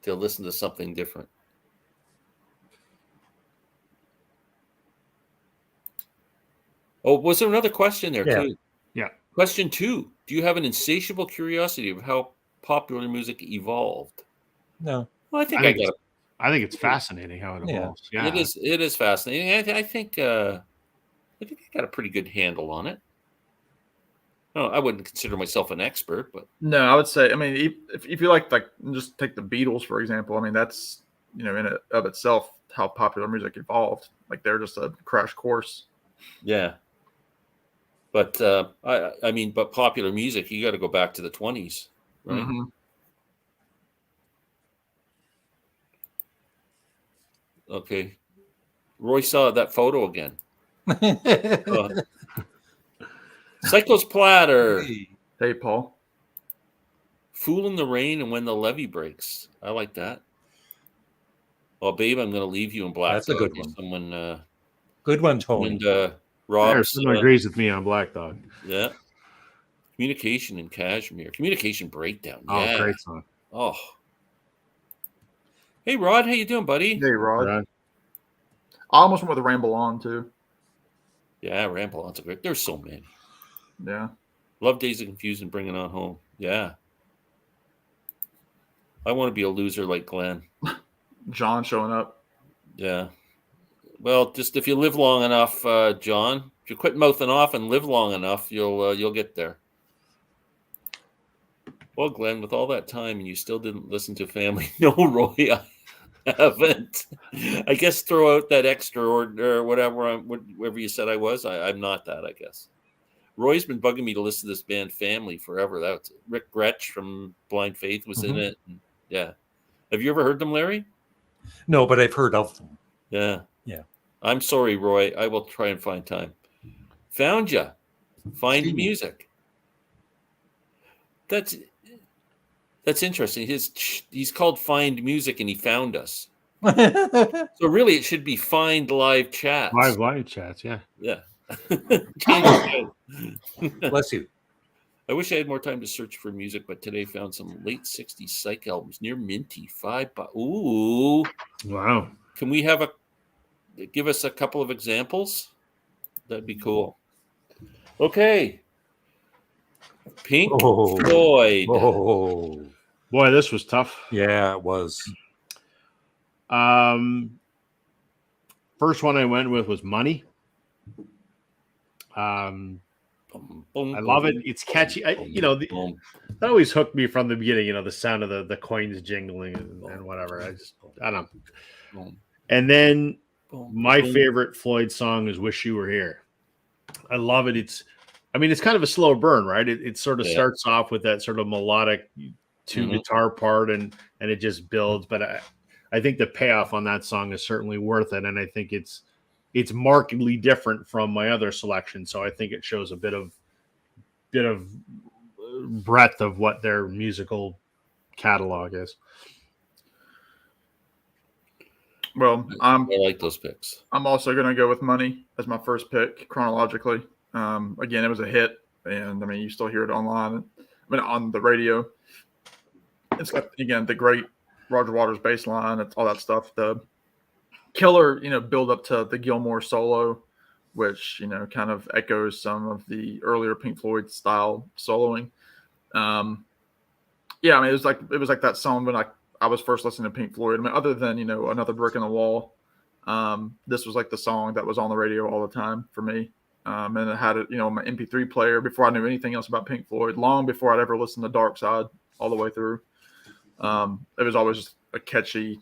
to listen to something different. Oh, was there another question there too? Yeah. Question 2. Do you have an insatiable curiosity of how popular music evolved? No. Well, I think it's fascinating how it evolves. Yeah. It is fascinating. I think I got a pretty good handle on it. No, I wouldn't consider myself an expert, but no, I would say, I mean, if you like just take the Beatles, for example, I mean, that's, in and of itself, how popular music evolved. Like they're just a crash course. Yeah. But I mean, but popular music, you got to go back to the 20s, right? Mm-hmm. Okay. Roy saw that photo again. Psycho's Platter. Hey, Paul. Fool in the Rain and When the Levee Breaks. I like that. Well, babe, I'm going to leave you in Black. That's a good one. Someone. Good one, Tony. And Rob. Someone agrees with me on Black Dog. Yeah. Communication in Kashmir. Communication Breakdown. Oh, great song. Oh. Hey, Rod. How you doing, buddy? Hey, Rod. I almost went with a Ramble On, too. Yeah, Ramble On's a great. There's so many. Yeah. Love Days of Confusion, Bring It On Home. Yeah. I want to be a loser like Glenn. John showing up. Yeah. Well, just if you live long enough, John, if you quit mouthing off and live long enough, you'll get there. Well, Glenn, with all that time and you still didn't listen to Family, no, Roy, I haven't. I guess throw out that extra or whatever you said I was. I'm not that, I guess. Roy's been bugging me to listen to this band Family forever. That's Rick Gretsch from Blind Faith was in it. And, yeah. Have you ever heard them, Larry? No, but I've heard of them. Yeah. Yeah. I'm sorry, Roy. I will try and find time. Found ya. Find Steve. music. That's interesting. He's called Find Music, and he found us. So really, it should be Find Live Chats. Live chats, yeah. Yeah. Change it. Bless you. I wish I had more time to search for music, but today found some late 60s psych albums near minty. Ooh. Wow. Can we give us a couple of examples? That'd be cool. Okay. Pink Floyd. Oh, Boy, this was tough. yeah, it was. First one I went with was Money. I love it. It's catchy. That always hooked me from the beginning. The sound of the coins jingling and whatever. I don't know. And then my favorite Floyd song is "Wish You Were Here." I love it. It's kind of a slow burn, right? It sort of starts off with that sort of melodic two guitar part, and it just builds. But I think the payoff on that song is certainly worth it, and I think it's markedly different from my other selection. So I think it shows a bit of breadth of what their musical catalog is. Well, I like those picks. I'm also going to go with Money as my first pick chronologically. Again, it was a hit, and you still hear it online. On the radio. It's got, again, the great Roger Waters bass line. It's all that stuff. The killer, build up to the Gilmour solo, which kind of echoes some of the earlier Pink Floyd style soloing. It was like that song when I was first listening to Pink Floyd. Other than Another Brick in the Wall, this was like the song that was on the radio all the time for me. And it had it, my MP3 player before I knew anything else about Pink Floyd. Long before I'd ever listened to Dark Side all the way through. It was always just a catchy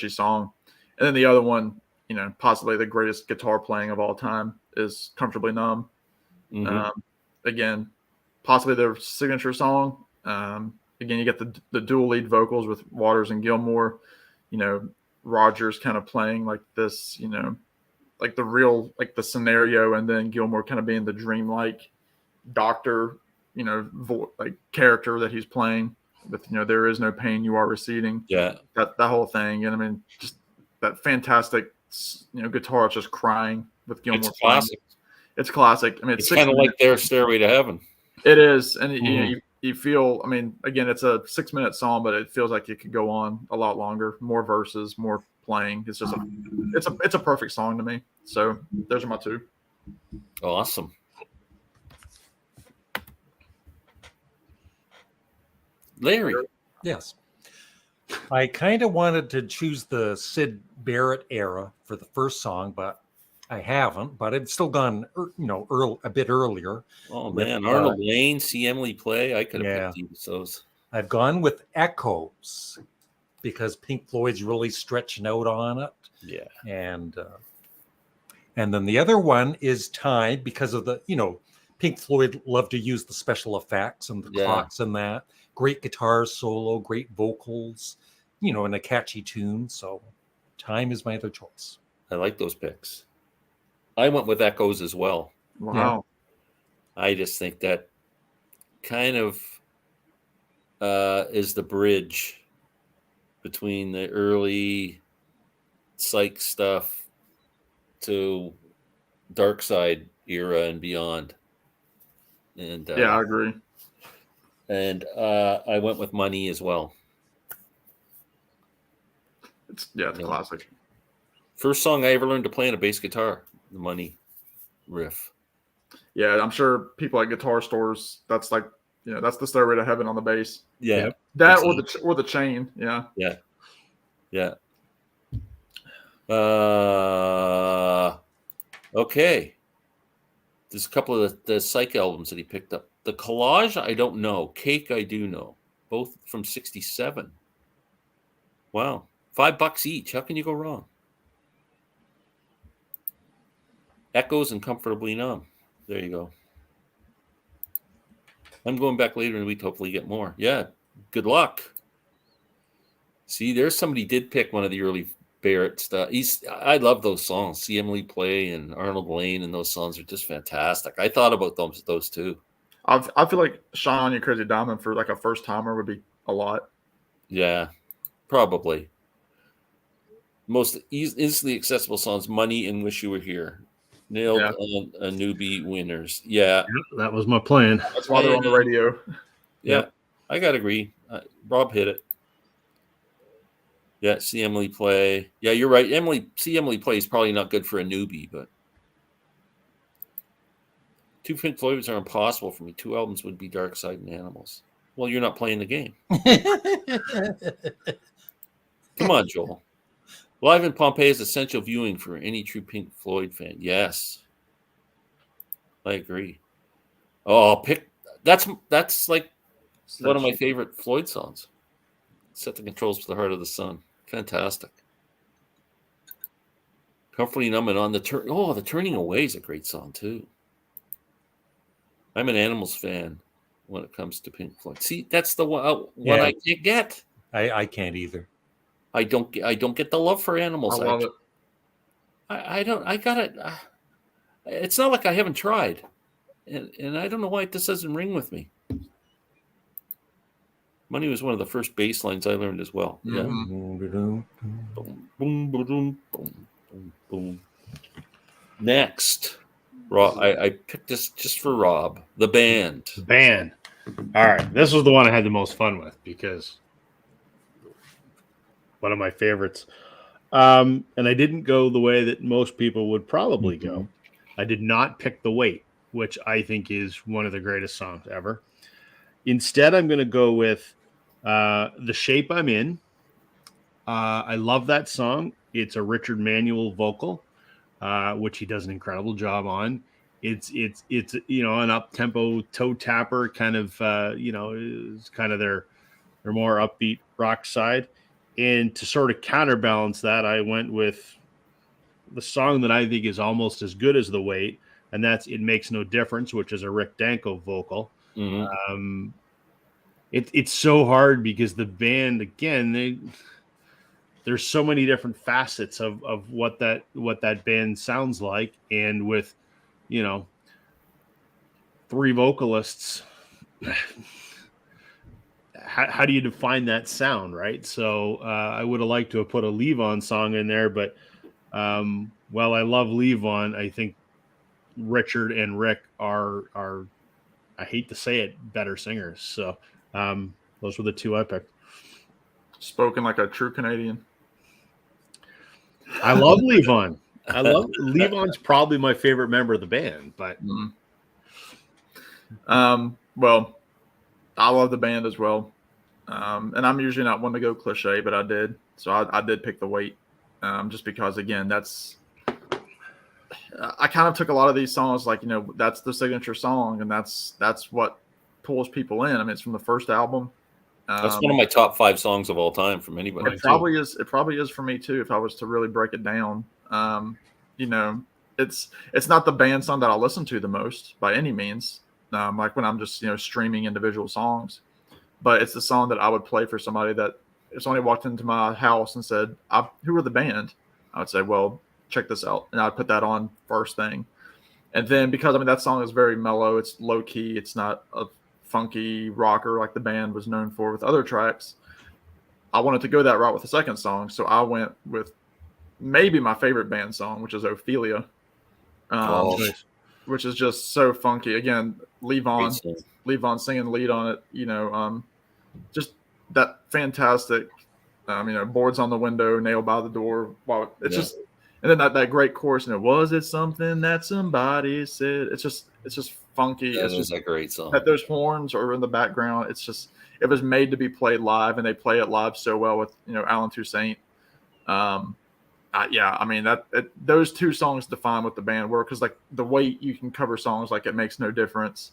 song. And then the other one, possibly the greatest guitar playing of all time is Comfortably Numb. Again, possibly their signature song. Again, you get the dual lead vocals with Waters and Gilmour. Rogers kind of playing like this, like the real, like the scenario, and then Gilmour kind of being the dreamlike doctor, like character that he's playing with, there is no pain, you are receding. Yeah. That whole thing. And just that fantastic, guitar just crying with Gilmour. It's classic. It's classic. It's kind of like their Stairway to Heaven. It is. And you feel, again, it's a 6-minute song, but it feels like it could go on a lot longer, more verses, more playing. It's just it's a perfect song to me. So those are my two. Awesome. Larry. Yes. I kind of wanted to choose the Syd Barrett era for the first song, but I haven't. But I've still gone, a bit earlier. Oh, man. Arnold Layne, See Emily Play. I could have picked those. I've gone with Echoes because Pink Floyd's really stretching out on it. Yeah. And then the other one is Time because of the, Pink Floyd loved to use the special effects and the clocks and that. Great guitar solo, great vocals, and a catchy tune. So Time is my other choice. I like those picks. I went with Echoes as well. Wow. Yeah. I just think that kind of is the bridge between the early psych stuff to Dark Side era and beyond. And I agree. And I went with Money as well. It's classic. First song I ever learned to play on a bass guitar, the Money. riff. Yeah, I'm sure people at guitar stores, that's like, that's the stairway to heaven on the bass. Yeah. Yep. That Exactly. or the chain. Yeah. Yeah. Yeah. Okay. There's a couple of the Psych albums that he picked up. The Collage, I don't know. Cake, I do know. Both from 67. Wow. $5 each. How can you go wrong? Echoes and Comfortably Numb. There you go. I'm going back later in the week to hopefully get more. Yeah. Good luck. See, there's somebody did pick one of the early Barrett stuff. I love those songs. See Emily Play and Arnold Lane, and those songs are just fantastic. I thought about those too. I feel like Shine On You Crazy Diamond for like a first timer would be a lot. Yeah, probably. Most instantly accessible songs, Money and Wish You Were Here. Nailed on a newbie winners. Yeah. That was my plan. That's why they're on the radio. Yeah, Yep. I got to agree. Rob hit it. Yeah, See Emily Play. Yeah, you're right. See Emily Play is probably not good for a newbie, but two Pink Floyds are impossible for me. 2 albums would be Dark Side and Animals. Well, you're not playing the game. Come on, Joel. Live in Pompeii is essential viewing for any true Pink Floyd fan. Yes, I agree. Oh, that's like one of my favorite Floyd songs. Set the Controls for the Heart of the Sun. Fantastic. Comfortably Numb and On the Turn. Oh, The Turning Away is a great song too. I'm an Animals fan when it comes to Pink Floyd. See, that's the one I can't get. I can't either. I don't get the love for Animals. I love it. I don't. I got it. It's not like I haven't tried, and I don't know why this doesn't ring with me. Money was one of the first bass lines I learned as well. Yeah. Boom, boom, boom, boom, boom, boom. Next, Rob. I picked this just for Rob. The Band. The Band. All right, this was the one I had the most fun with because one of my favorites. And I didn't go the way that most people would probably go. I did not pick The Wait, which I think is one of the greatest songs ever. Instead, I'm going to go with The Shape I'm In. I love that song. It's a Richard Manuel vocal, which he does an incredible job on. It's an up-tempo toe tapper kind of, is kind of their more upbeat rock side. And to sort of counterbalance that, I went with the song that I think is almost as good as The Wait, and that's It Makes No Difference, which is a Rick Danko vocal. Mm-hmm. It's so hard because the band, again, there's so many different facets of what that band sounds like, and with 3 vocalists, how do you define that sound, right? So I would have liked to have put a Levon song in there, but while I love Levon, I think Richard and Rick are I hate to say it, better singers. So those were the 2 I picked. Spoken like a true Canadian. I love Levon. Levon's probably my favorite member of the band, but well, I love the band as well. And I'm usually not one to go cliche, but I did. So I did pick The Wait. Just because, again, I kind of took a lot of these songs like, that's the signature song, and that's what pulls people in. I mean, it's from the first album. That's one of my top 5 songs of all time from anybody. It probably is for me too, if I was to really break it down. It's not the band song that I listen to the most by any means. Like when I'm just streaming individual songs, but it's the song that I would play for somebody that if somebody walked into my house and said, "Who are the band?" I would say, "Well, check this out," and I'd put that on first thing. And then because that song is very mellow, it's low key, it's not a funky rocker like the band was known for with other tracks. I wanted to go that route with the second song, so I went with maybe my favorite band song, which is Ophelia, which is just so funky. Again, Levon singing lead on it, just that fantastic, boards on the window, nail by the door. Wow, it's just And then that great chorus, was it something that somebody said? It's just funky. That It's is just a great song. that those horns are in the background. It was made to be played live, and they play it live so well with Alan Toussaint. Yeah, I mean those two songs define what the band were, because like the way you can cover songs like It Makes No Difference,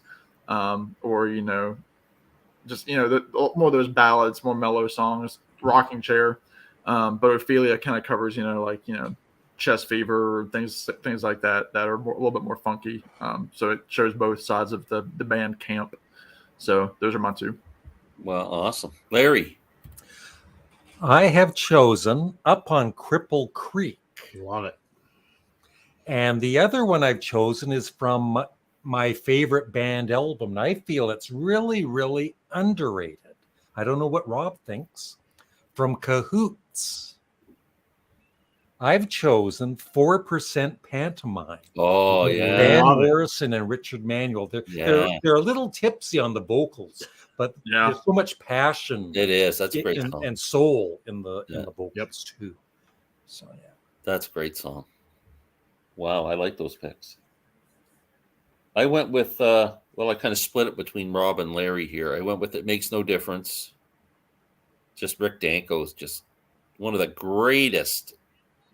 or just more of those ballads, more mellow songs, Rocking Chair, but Ophelia kind of covers Chest Fever, things like that are a little bit more funky. So it shows both sides of the band camp. So those are my two. Well, awesome. Larry. I have chosen Up on Cripple Creek. Love it. And the other one I've chosen is from my favorite band album. And I feel it's really, really underrated. I don't know what Rob thinks. From Cahoots, I've chosen 4% Pantomime. Oh, yeah. Van Love it. Morrison and Richard Manuel. They're a little tipsy on the vocals, but Yeah. there's so much passion It is. That's a great song. and soul in the vocals Yep. too. So yeah. That's a great song. Wow, I like those picks. I went with I kind of split it between Rob and Larry here. I went with It Makes No Difference. Just Rick Danko's just one of the greatest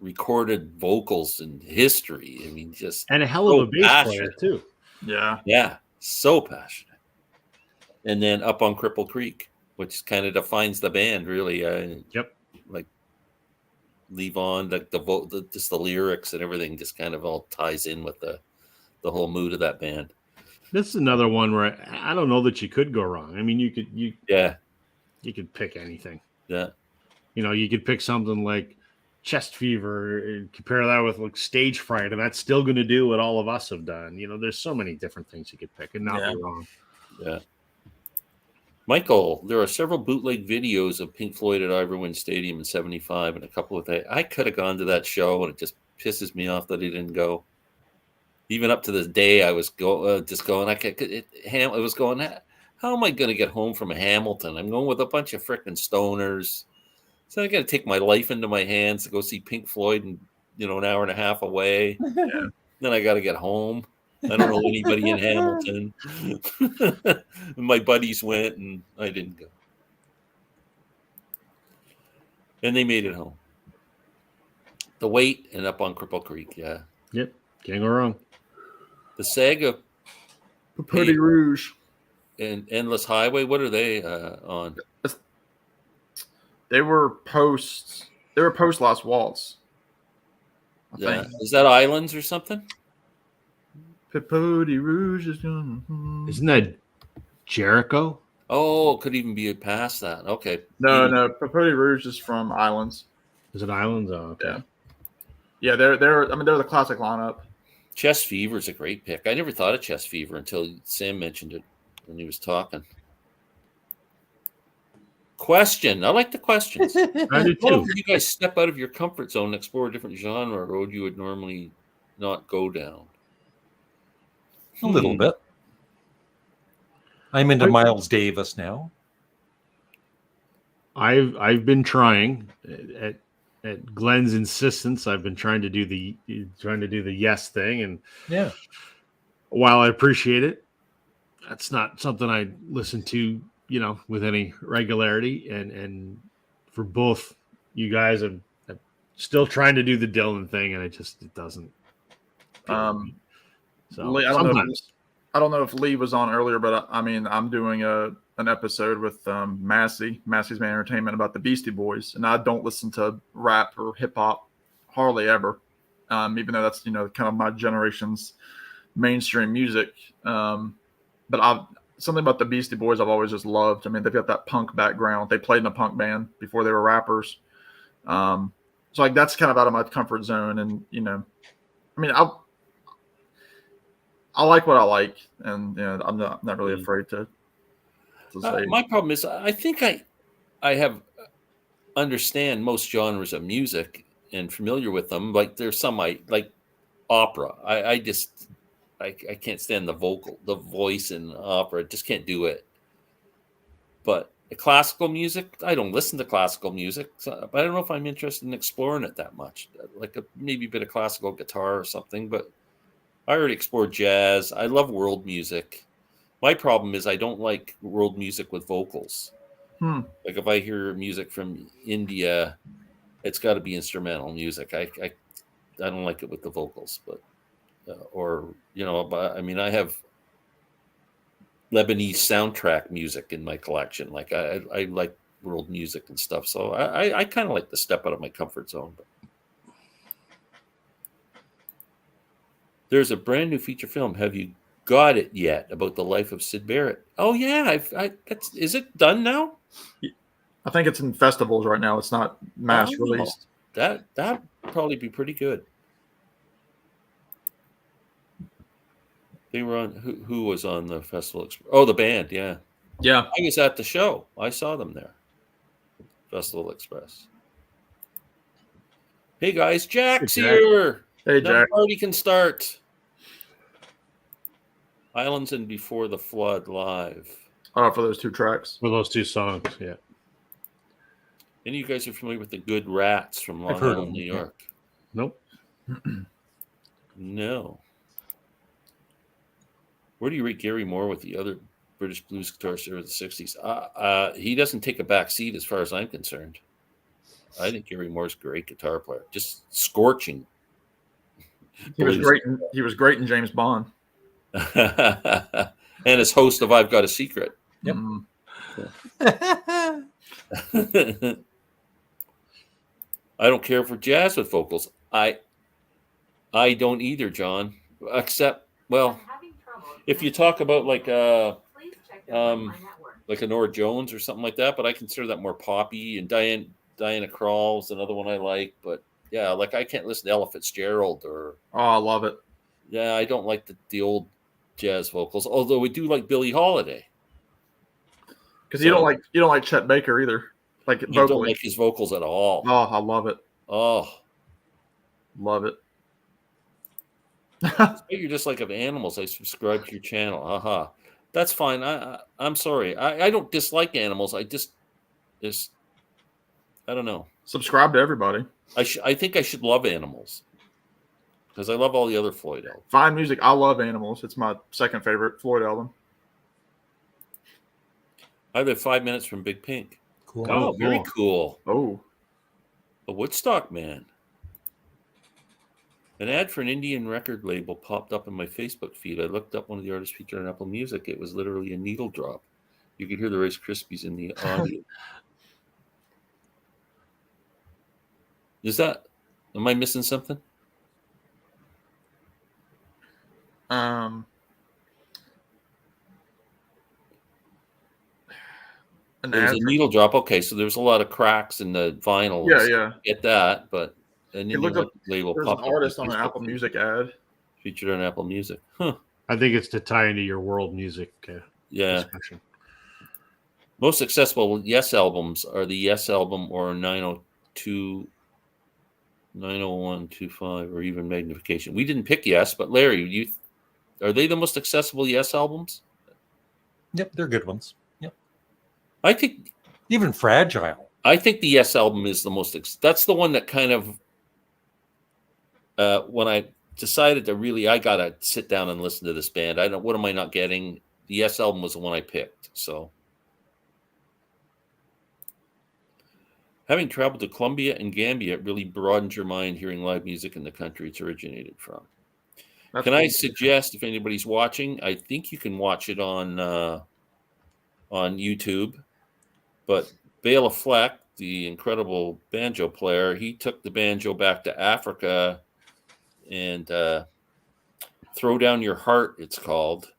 recorded vocals in history. I mean, just And a hell of a bass player too. Yeah. Yeah, so passionate. And then Up on Cripple Creek, which kind of defines the band, really. Yep. Like Leave On, like just the lyrics and everything just kind of all ties in with the whole mood of that band. This is another one where I don't know that you could go wrong. I mean, you could pick anything. Yeah. You could pick something like Chest Fever and compare that with like Stage Fright, and that's still going to do what all of us have done. There's so many different things you could pick and not be wrong. Yeah. Michael, there are several bootleg videos of Pink Floyd at Ivor Wynne Stadium in '75, and a couple of I could have gone to that show, and it just pisses me off that he didn't go. Even up to this day, I was just going. I was going. How am I going to get home from Hamilton? I'm going with a bunch of frickin' stoners. So I got to take my life into my hands to go see Pink Floyd, and an hour and a half away. Yeah. Then I got to get home. I don't know anybody in Hamilton. My buddies went, and I didn't go. And they made it home. The Wait and Up on Cripple Creek, yeah. Yep, can't go wrong. The Saga Pretty Rouge and Endless Highway. What are they on? They were post Last Waltz. I think. Is that Islands or something? Pretty Rouge is gonna. Isn't that Jericho? Oh, could even be past that. Okay. No. Pretty Rouge is from Islands. Is it Islands? Oh, okay. Yeah. They're the classic lineup. Chest Fever is a great pick. I never thought of Chest Fever until Sam mentioned it when he was talking. Question. I like the questions. I do too. You guys step out of your comfort zone and explore a different genre road you would normally not go down. A little bit. I'm into Miles Davis now. I've been trying at Glenn's insistence. I've been trying to do the yes thing, and Yeah. while I appreciate it, that's not something I listen to, with any regularity. And for both you guys, I'm still trying to do the Dylan thing, and it doesn't. So Lee, I don't know if Lee was on earlier, but I'm doing an episode with Massey's Man Entertainment about the Beastie Boys, and I don't listen to rap or hip hop hardly ever, even though that's kind of my generation's mainstream music. But something about the Beastie Boys I've always just loved. I mean, they've got that punk background. They played in a punk band before they were rappers. So like that's kind of out of my comfort zone, and I like what I like, and I'm not really afraid to say. My problem is I think I have understand most genres of music and familiar with them. Like there's some I like opera. I can't stand the voice in opera. I just can't do it. But classical music, I don't listen to classical music, but I don't know if I'm interested in exploring it that much. Like maybe a bit of classical guitar or something, but I already explored jazz. I love world music. My problem is I don't like world music with vocals. Like if I hear music from India, it's got to be instrumental music. I don't like it with the vocals, but but I mean, I have Lebanese soundtrack music in my collection. Like I like world music and stuff, so I kind of like to step out of my comfort zone. But there's a brand new feature film. Have you got it yet about the life of Sid Barrett? Oh yeah, is it done now? I think it's in festivals right now. It's not mass released. That probably be pretty good. They were on who was on the festival? Oh, the band, yeah. Yeah. I was at the show. I saw them there. Festival Express. Hey guys, Jack's here. Hey Now Jack. the party can start. Islands and Before the Flood live. Oh, for those two tracks. For those two songs, yeah. Any of you guys are familiar with the Good Rats from Long I've heard of Island, them, New yeah. York? Nope. No. Where do you rate Gary Moore with the other British blues guitarists of the 60s? He doesn't take a back seat as far as I'm concerned. I think Gary Moore's a great guitar player. Just scorching. He was great. He was great in James Bond. And as host of I've Got a Secret. Yep. I don't care for jazz with vocals. I don't either, John. Except, well, if you talk about like a Nora Jones or something like that, but I consider that more poppy. And Diana Krall's another one I like. But yeah, like I can't listen to Ella Fitzgerald or. Oh, I love it. Yeah, I don't like the old jazz vocals. Although we do like Billie Holiday. Because you don't like Chet Baker either. Like You vocally. don't like his vocals at all. Oh, I love it. Oh. Love it. You're just like of animals. I subscribe to your channel. Haha. That's fine. I'm sorry. I don't dislike animals. I don't know. Subscribe to everybody. I think I should love animals because I love all the other Floyd albums. Fine music. I love Animals. It's my second favorite Floyd album. I have 5 minutes from Big Pink. Cool. Oh, very cool. Oh, A Woodstock man. An ad for an Indian record label popped up in my Facebook feed. I looked up one of the artists featured on Apple Music. It was literally a needle drop. You could hear the Rice Krispies in the audio. Am I missing something? There's a needle drop. Okay, so there's a lot of cracks in the vinyl. Yeah. Get that, but an Indian label There's popped an up artist on on an Facebook Apple feed. Music ad. Featured on Apple Music. Huh. I think it's to tie into your world music Yeah. discussion. Most accessible Yes albums are the Yes album or 902, 90125, or even Magnification. We didn't pick Yes, but Larry, are they the most accessible Yes albums? Yep, they're good ones. Yep. I think Even Fragile. the Yes album is the most. That's the one that kind of. When I decided to I gotta sit down and listen to this band. What am I not getting? The Yes album was the one I picked. So, having traveled to Colombia and Gambia, it really broadens your mind hearing live music in the country it's originated from. That's Can I cool. suggest, if anybody's watching, I think you can watch it on YouTube. But Bela Fleck, the incredible banjo player, he took the banjo back to Africa, and Throw Down Your Heart, it's called,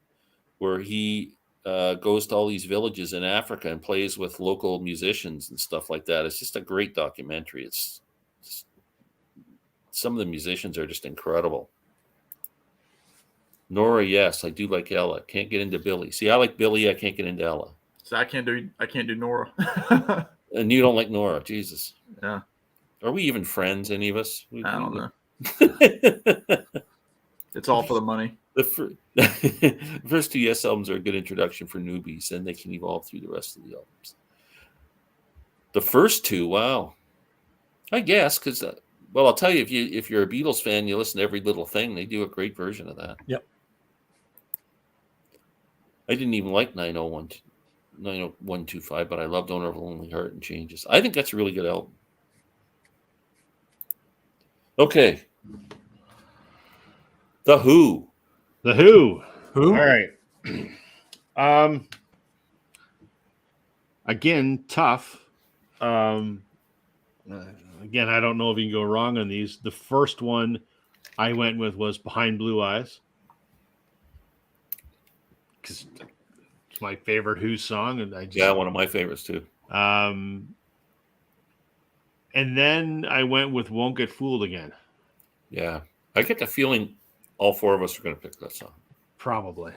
where he goes to all these villages in Africa and plays with local musicians and stuff like that. It's just a great documentary. Some of the musicians are just incredible. Nora, yes, I do like Ella. Can't get into Billy. See, I like Billy. I can't get into Ella. So I can't do Nora. And you don't like Nora, Jesus. Yeah. Are we even friends, any of us? I don't know. know. It's all for the money. The first two Yes albums are a good introduction for newbies, and they can evolve through the rest of the albums. The first two, wow. I guess because, well, I'll tell you, if you're a Beatles fan, you listen to Every Little Thing. They do a great version of that. Yep. I didn't even like 90125, but I loved Owner of a Lonely Heart and Changes. I think that's a really good album. Okay. The Who. The Who. Who? All right. Again, tough. Again, I don't know if you can go wrong on these. The first one I went with was Behind Blue Eyes, because it's my favorite Who song, and One of my favorites too. And then I went with Won't Get Fooled Again. Yeah, I get the feeling all four of us are going to pick that song. Probably.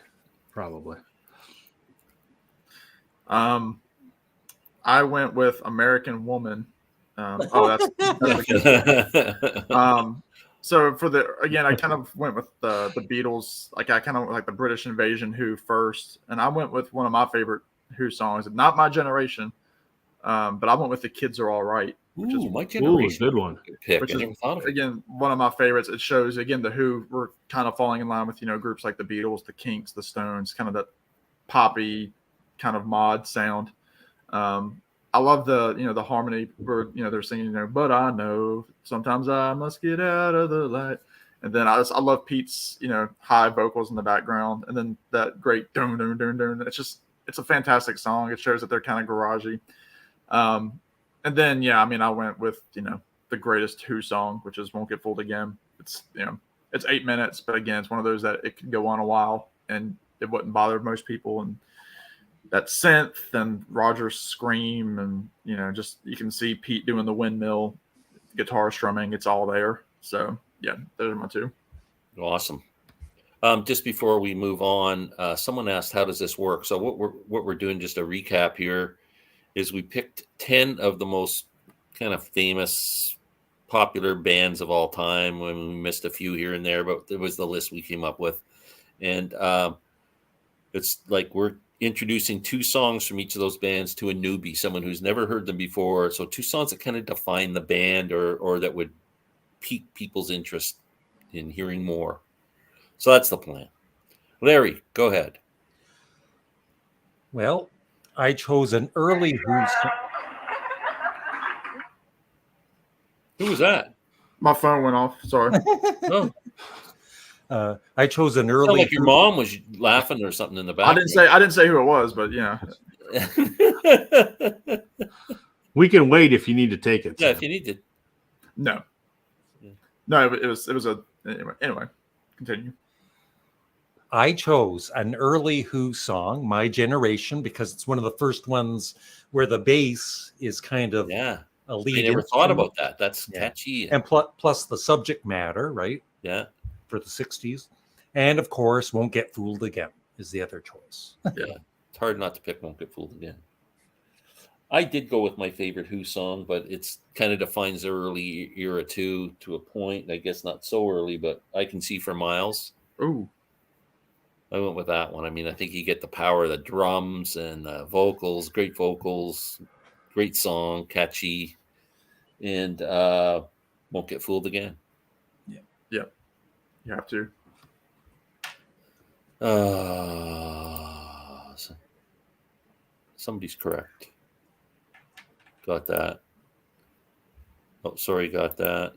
I went with American Woman. That's so for I kind of went with the Beatles. Like I kind of like the British Invasion Who first, and I went with one of my favorite Who songs. Not my generation, but I went with The Kids Are All Right, which is my generation. Good one. Pick. Which I never thought of it. Again, one of my favorites. It shows again the Who were kind of falling in line with groups like the Beatles, the Kinks, the Stones, kind of that poppy kind of mod sound. I love the harmony where they're singing but I know sometimes I must get out of the light, and then I love Pete's high vocals in the background, and then that great dun dun dun dun. It's a fantastic song. It shows that they're kind of garagey. And then I went with the greatest Who song, which is Won't Get Fooled Again. It's it's 8 minutes, but again, it's one of those that it could go on a while and it wouldn't bother most people. And that synth and Roger's scream, and just you can see Pete doing the windmill guitar strumming. It's all there. So yeah, those are my two. Awesome. Just before we move on, someone asked, how does this work? So what we're doing, just a recap here, is we picked 10 of the most kind of famous, popular bands of all time. When we missed a few here and there, but it was the list we came up with. And it's like we're introducing 2 songs from each of those bands to a newbie, someone who's never heard them before. So 2 songs that kind of define the band or that would pique people's interest in hearing more. So that's the plan. Larry, go ahead. Well, I chose an early Who song. Who was that? My phone went off. Sorry. Oh, I chose an sounded early. like your mom was laughing or something in the back. I didn't say who it was, but yeah. We can wait if you need to take it. Yeah, if you need to. No. Yeah. No, it was a anyway. Continue. I chose an early Who song, My Generation, because it's one of the first ones where the bass is kind of Yeah. a I lead. never thought instrument. about that. That's catchy. And plus the subject matter, right? Yeah. For the 60s. And of course, Won't Get Fooled Again is the other choice. Yeah. It's hard not to pick Won't Get Fooled Again. I did go with my favorite Who song, but it's kind of defines the early era too, to a point. I guess not so early, but I Can See for Miles. Ooh. I went with that one. I mean, I think you get the power of the drums and the vocals, great song, catchy, and Won't Get Fooled Again. Yeah. You have to. Somebody's correct. Got that. Oh, sorry, got that.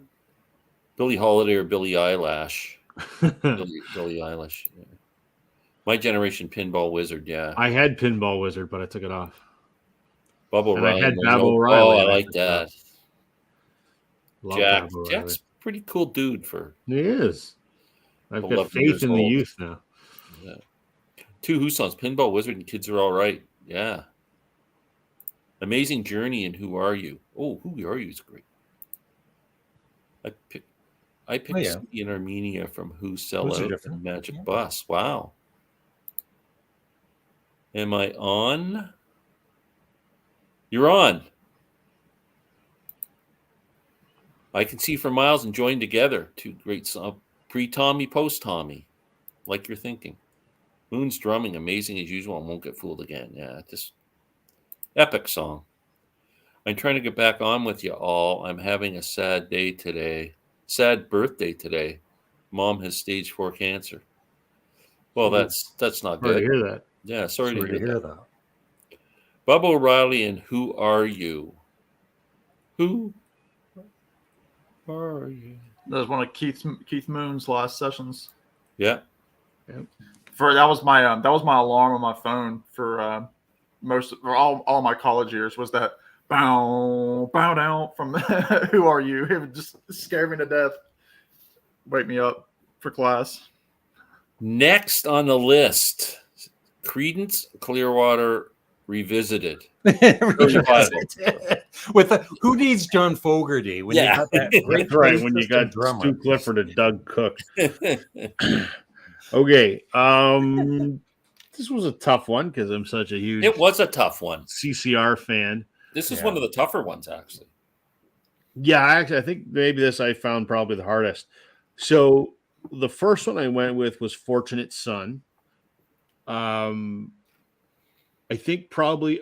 Billie Holiday or Billie Eilish? Billie Eilish. Yeah. My Generation, Pinball Wizard. Yeah. I had Pinball Wizard, but I took it off. Bubba And Riley. I had Bab O'Reilly. Oh, I like that. Love Bab O'Reilly. Jack's a pretty cool dude for. He is. I've 11 got faith years in the old. youth now. Yeah. 2 Who songs, Pinball Wizard and Kids Are All Right. Yeah. Amazing Journey and Who Are You? Oh, Who Are You is great. I picked City in Armenia from Who Sell Those are Out different. and Magic Yeah. Bus. Wow. Am I on? You're on. I Can See for Miles and Join Together. 2 great songs. Pre-Tommy, post-Tommy. Like you're thinking. Moon's drumming, amazing as usual, and Won't Get Fooled Again. Yeah, just epic song. I'm trying to get back on with you all. I'm having a sad day today. Sad birthday today. Mom has stage 4 cancer. Well, Ooh. that's not Sorry good. to hear that. Yeah, sorry to hear that. that. Bubba O'Reilly and Who Are You? Who are you? That was one of Keith Moon's last sessions. Yeah. That was my alarm on my phone for all my college years, was that bow down from Who Are You? It would just scare me to death. Wake me up for class. Next on the list, Creedence Clearwater Revisited. With who needs John Fogerty when you got that great That's right. When you bassist got and drummer? Stu Clifford and Doug Cook. Okay. This was a tough one because I'm such a huge It was a tough one. CCR fan. This is one of the tougher ones, actually. Yeah, actually, I think maybe this I found probably the hardest. So the first one I went with was Fortunate Son. I think probably,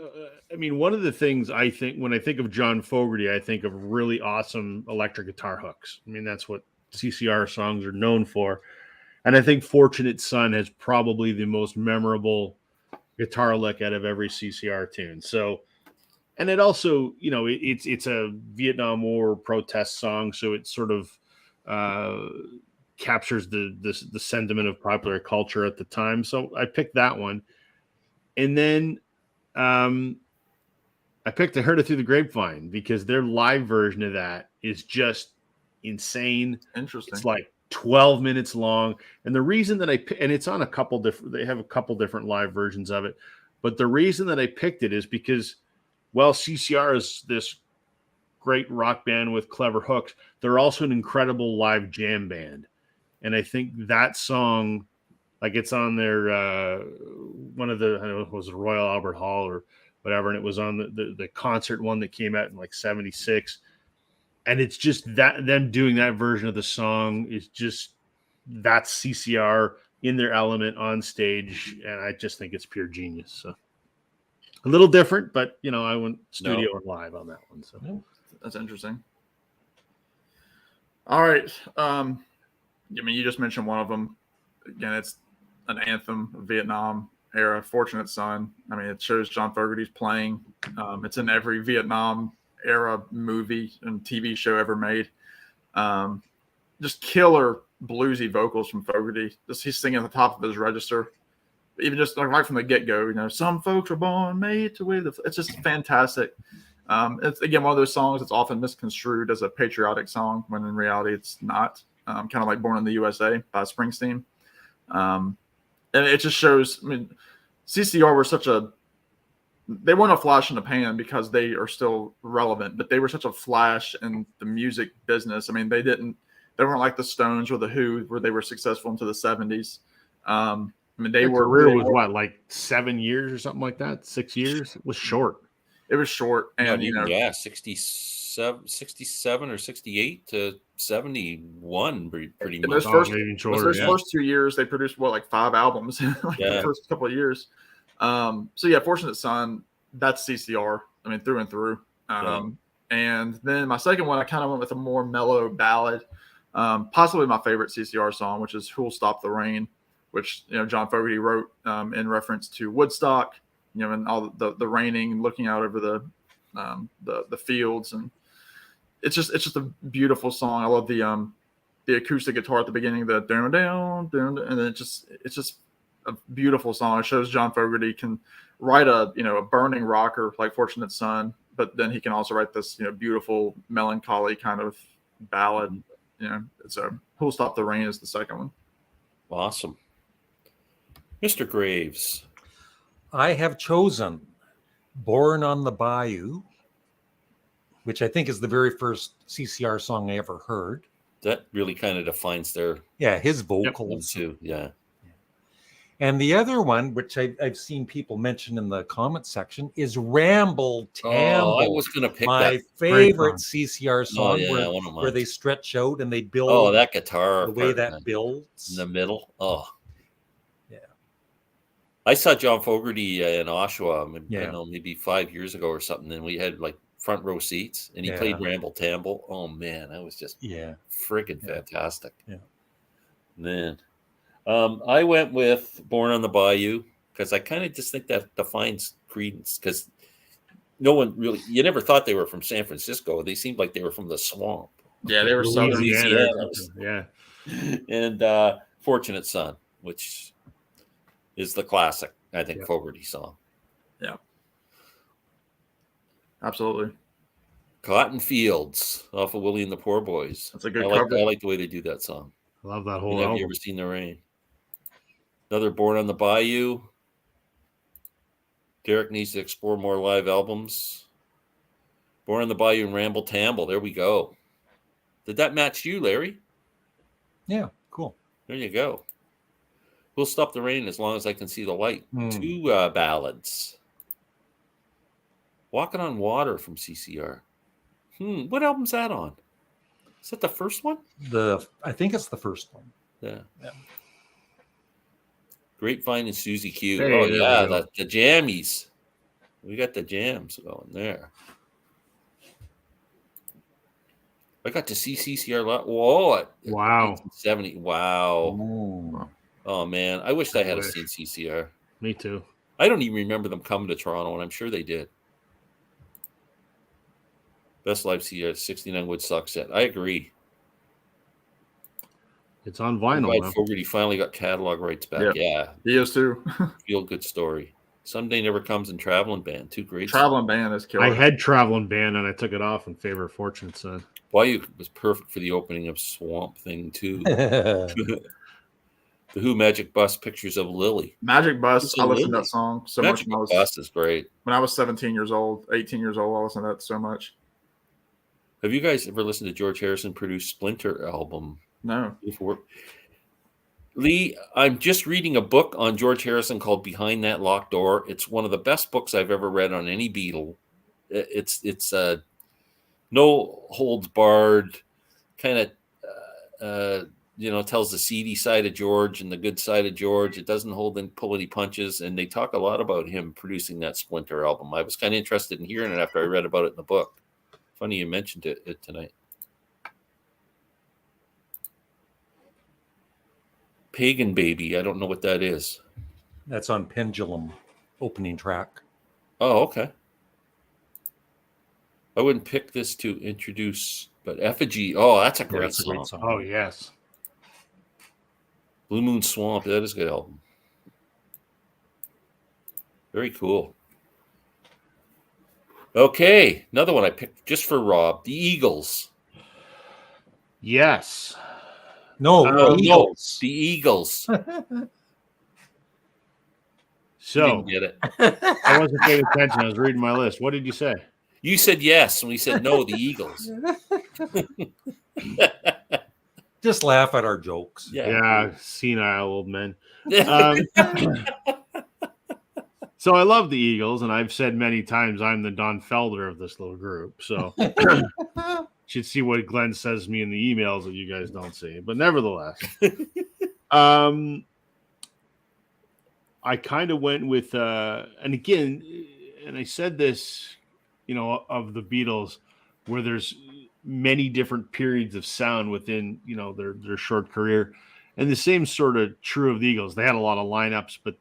one of the things I think when I think of John Fogerty, I think of really awesome electric guitar hooks. I mean, that's what CCR songs are known for. And I think Fortunate Son has probably the most memorable guitar lick out of every CCR tune. So, and it also, it's a Vietnam War protest song. So it sort of captures the sentiment of popular culture at the time. So I picked that one. And then I picked I Heard It Through the Grapevine because their live version of that is just insane. Interesting. It's like 12 minutes long. And the reason that and it's on they have a couple different live versions of it. But the reason that I picked it is because, well, CCR is this great rock band with clever hooks. They're also an incredible live jam band. And I think that song, like it's on their one of the, I don't know if it was the Royal Albert Hall or whatever, and it was on the concert one that came out in like 76. And it's just that them doing that version of the song is just, that's CCR in their element on stage. And I just think it's pure genius. So a little different, but I went studio and live on that one. So that's interesting. All right. You just mentioned one of them. Again, it's an anthem of Vietnam era, Fortunate Son. It shows John Fogerty's playing. It's in every Vietnam era movie and TV show ever made. Just killer bluesy vocals from Fogerty. He's singing at the top of his register. Even just like right from the get-go, some folks are born made to wear it's just fantastic. It's again one of those songs that's often misconstrued as a patriotic song when in reality it's not. Kind of like Born in the USA by Springsteen. And it just shows, CCR were they weren't a flash in the pan because they are still relevant, but they were such a flash in the music business. They weren't like the Stones or the Who where they were successful into the 70s. Their career was what, like 7 years or something like that? 6 years? It was short. It was short. And, 67 or 68 to 71, pretty much. Those first 2 years, they produced like 5 albums in the first couple of years. Fortunate Son, that's CCR. Through and through. And then my second one, I kind of went with a more mellow ballad, possibly my favorite CCR song, which is "Who'll Stop the Rain," which John Fogerty wrote in reference to Woodstock, and all the raining, looking out over the fields, and it's just a beautiful song. I love the acoustic guitar at the beginning, the down down down, and then it's just a beautiful song. It shows John Fogerty can write a burning rocker like Fortunate Son, but then he can also write this beautiful melancholy kind of ballad. So "Who'll Stop the Rain" is the second one. Awesome. Mr. Graves. I have chosen "Born on the Bayou," which I think is the very first CCR song I ever heard. That really kind of defines their his vocals too. Yeah. And the other one, which I've seen people mention in the comment section, is "Ramble Tamble." I was going to pick my favorite CCR song where they stretch out and they build. Oh, that guitar. The way that builds. In the middle. Oh. Yeah. I saw John Fogerty in Oshawa, maybe 5 years ago or something. And we had like front row seats, and he played Ramble Tamble. Oh man, that was just friggin' fantastic. Yeah. Man. I went with Born on the Bayou because I kind of just think that defines Creedence, because no one really, you never thought they were from San Francisco. They seemed like they were from the swamp. Yeah, they were southern. Louisiana. Yeah. And Fortunate Son, which is the classic, I think, Fogerty song. Yeah. Absolutely. Cotton Fields off of Willie and the Poor Boys. That's a good cover. I like the way they do that song. I love that whole Have album. you ever seen the rain? Another Born on the Bayou. Derek needs to explore more live albums. Born on the Bayou and Ramble Tamble. There we go. Did that match you, Larry? Yeah, cool. There you go. We'll Stop the Rain as long as I can see the light. 2 ballads. Walking on Water from CCR. What album's that on? Is that the first one? I think it's the first one. Yeah. Grapevine and Susie Q. Hey, the jammies. We got the jams going there. I got to see CCR. Whoa! Wow. 70. Wow. Ooh. Oh man, I wished I had seen CCR. Me too. I don't even remember them coming to Toronto, and I'm sure they did. Best live CCR 69 Woodstock set. I agree. It's on vinyl. Fogerty finally got catalog rights back. Yeah. He is too. Feel good story. Someday Never Comes and Traveling Band. 2 great. Traveling Band is killer. I had Traveling Band and I took it off in favor of Fortunate Son. Bayou was perfect for the opening of Swamp Thing too. The Who Magic Bus, Pictures of Lily. Magic Bus. I listened to that song so Magic much. Bus is great. When I was 17 years old, 18 years old, I listened to that so much. Have you guys ever listened to George Harrison produce Splinter album? No. Lee, I'm just reading a book on George Harrison called Behind That Locked Door. It's one of the best books I've ever read on any Beatle. It's no holds barred, kind of tells the seedy side of George and the good side of George. It doesn't pull any punches, and they talk a lot about him producing that Splinter album. I was kind of interested in hearing it after I read about it in the book. Funny you mentioned it tonight. Pagan Baby. I don't know what that is. That's on Pendulum, opening track. Oh, okay. I wouldn't pick this to introduce, but Effigy. Oh, that's a great song. Oh, yes. Blue Moon Swamp. That is a good album. Very cool. Okay, another one I picked just for Rob. The Eagles. Yes. No, Eagles. The Eagles. So didn't get it. I wasn't paying attention. I was reading my list. What did you say? You said yes, and we said no. The Eagles. Just laugh at our jokes. Yeah, senile old men. So I love the Eagles, and I've said many times I'm the Don Felder of this little group. So should see what Glenn says to me in the emails that you guys don't see. But nevertheless, I kind of went with, and again, and I said this, of the Beatles, where there's many different periods of sound within, their short career. And the same sort of true of the Eagles. They had a lot of lineups, but,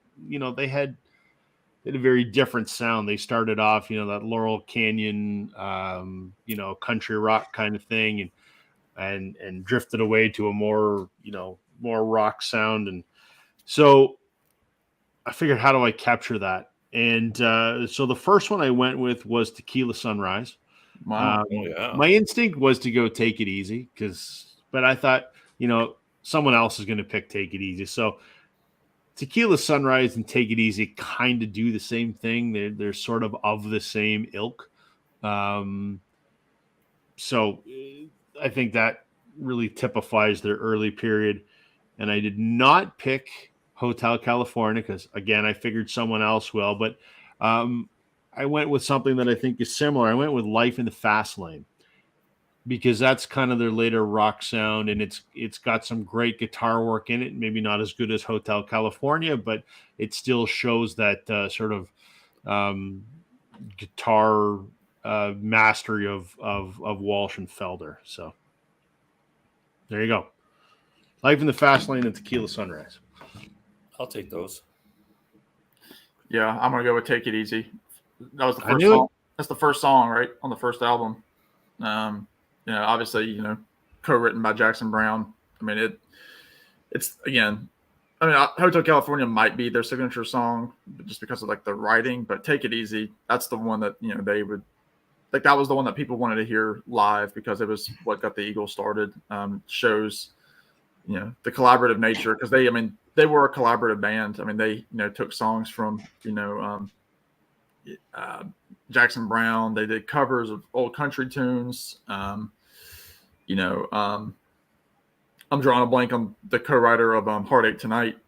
they had a very different sound. They started off, that Laurel Canyon, country rock kind of thing, and drifted away to a more rock sound. And so I figured, how do I capture that? And so the first one I went with was Tequila Sunrise. Wow. My instinct was to go Take It Easy, but I thought, someone else is going to pick Take It Easy. So Tequila Sunrise and Take It Easy kind of do the same thing. They're sort of the same ilk. So I think that really typifies their early period. And I did not pick Hotel California because, again, I figured someone else will. But I went with something that I think is similar. I went with Life in the Fast Lane, because that's kind of their later rock sound, and it's got some great guitar work in it. Maybe not as good as Hotel California, but it still shows that sort of guitar mastery of Walsh and Felder. So there you go. Life in the Fast Lane and Tequila Sunrise. I'll take those. Yeah, I'm gonna go with Take It Easy. That was the I first knew it. song. That's the first song, right, on the first album. Obviously, co-written by Jackson Browne. I mean, it's again. I mean, Hotel California might be their signature song, just because of like the writing. But Take It Easy, that's the one that they would like. That was the one that people wanted to hear live because it was what got the Eagles started. Shows the collaborative nature, because they were a collaborative band. I mean, they took songs from Jackson Browne. They did covers of old country tunes. I'm drawing a blank on the co-writer of Heartache Tonight,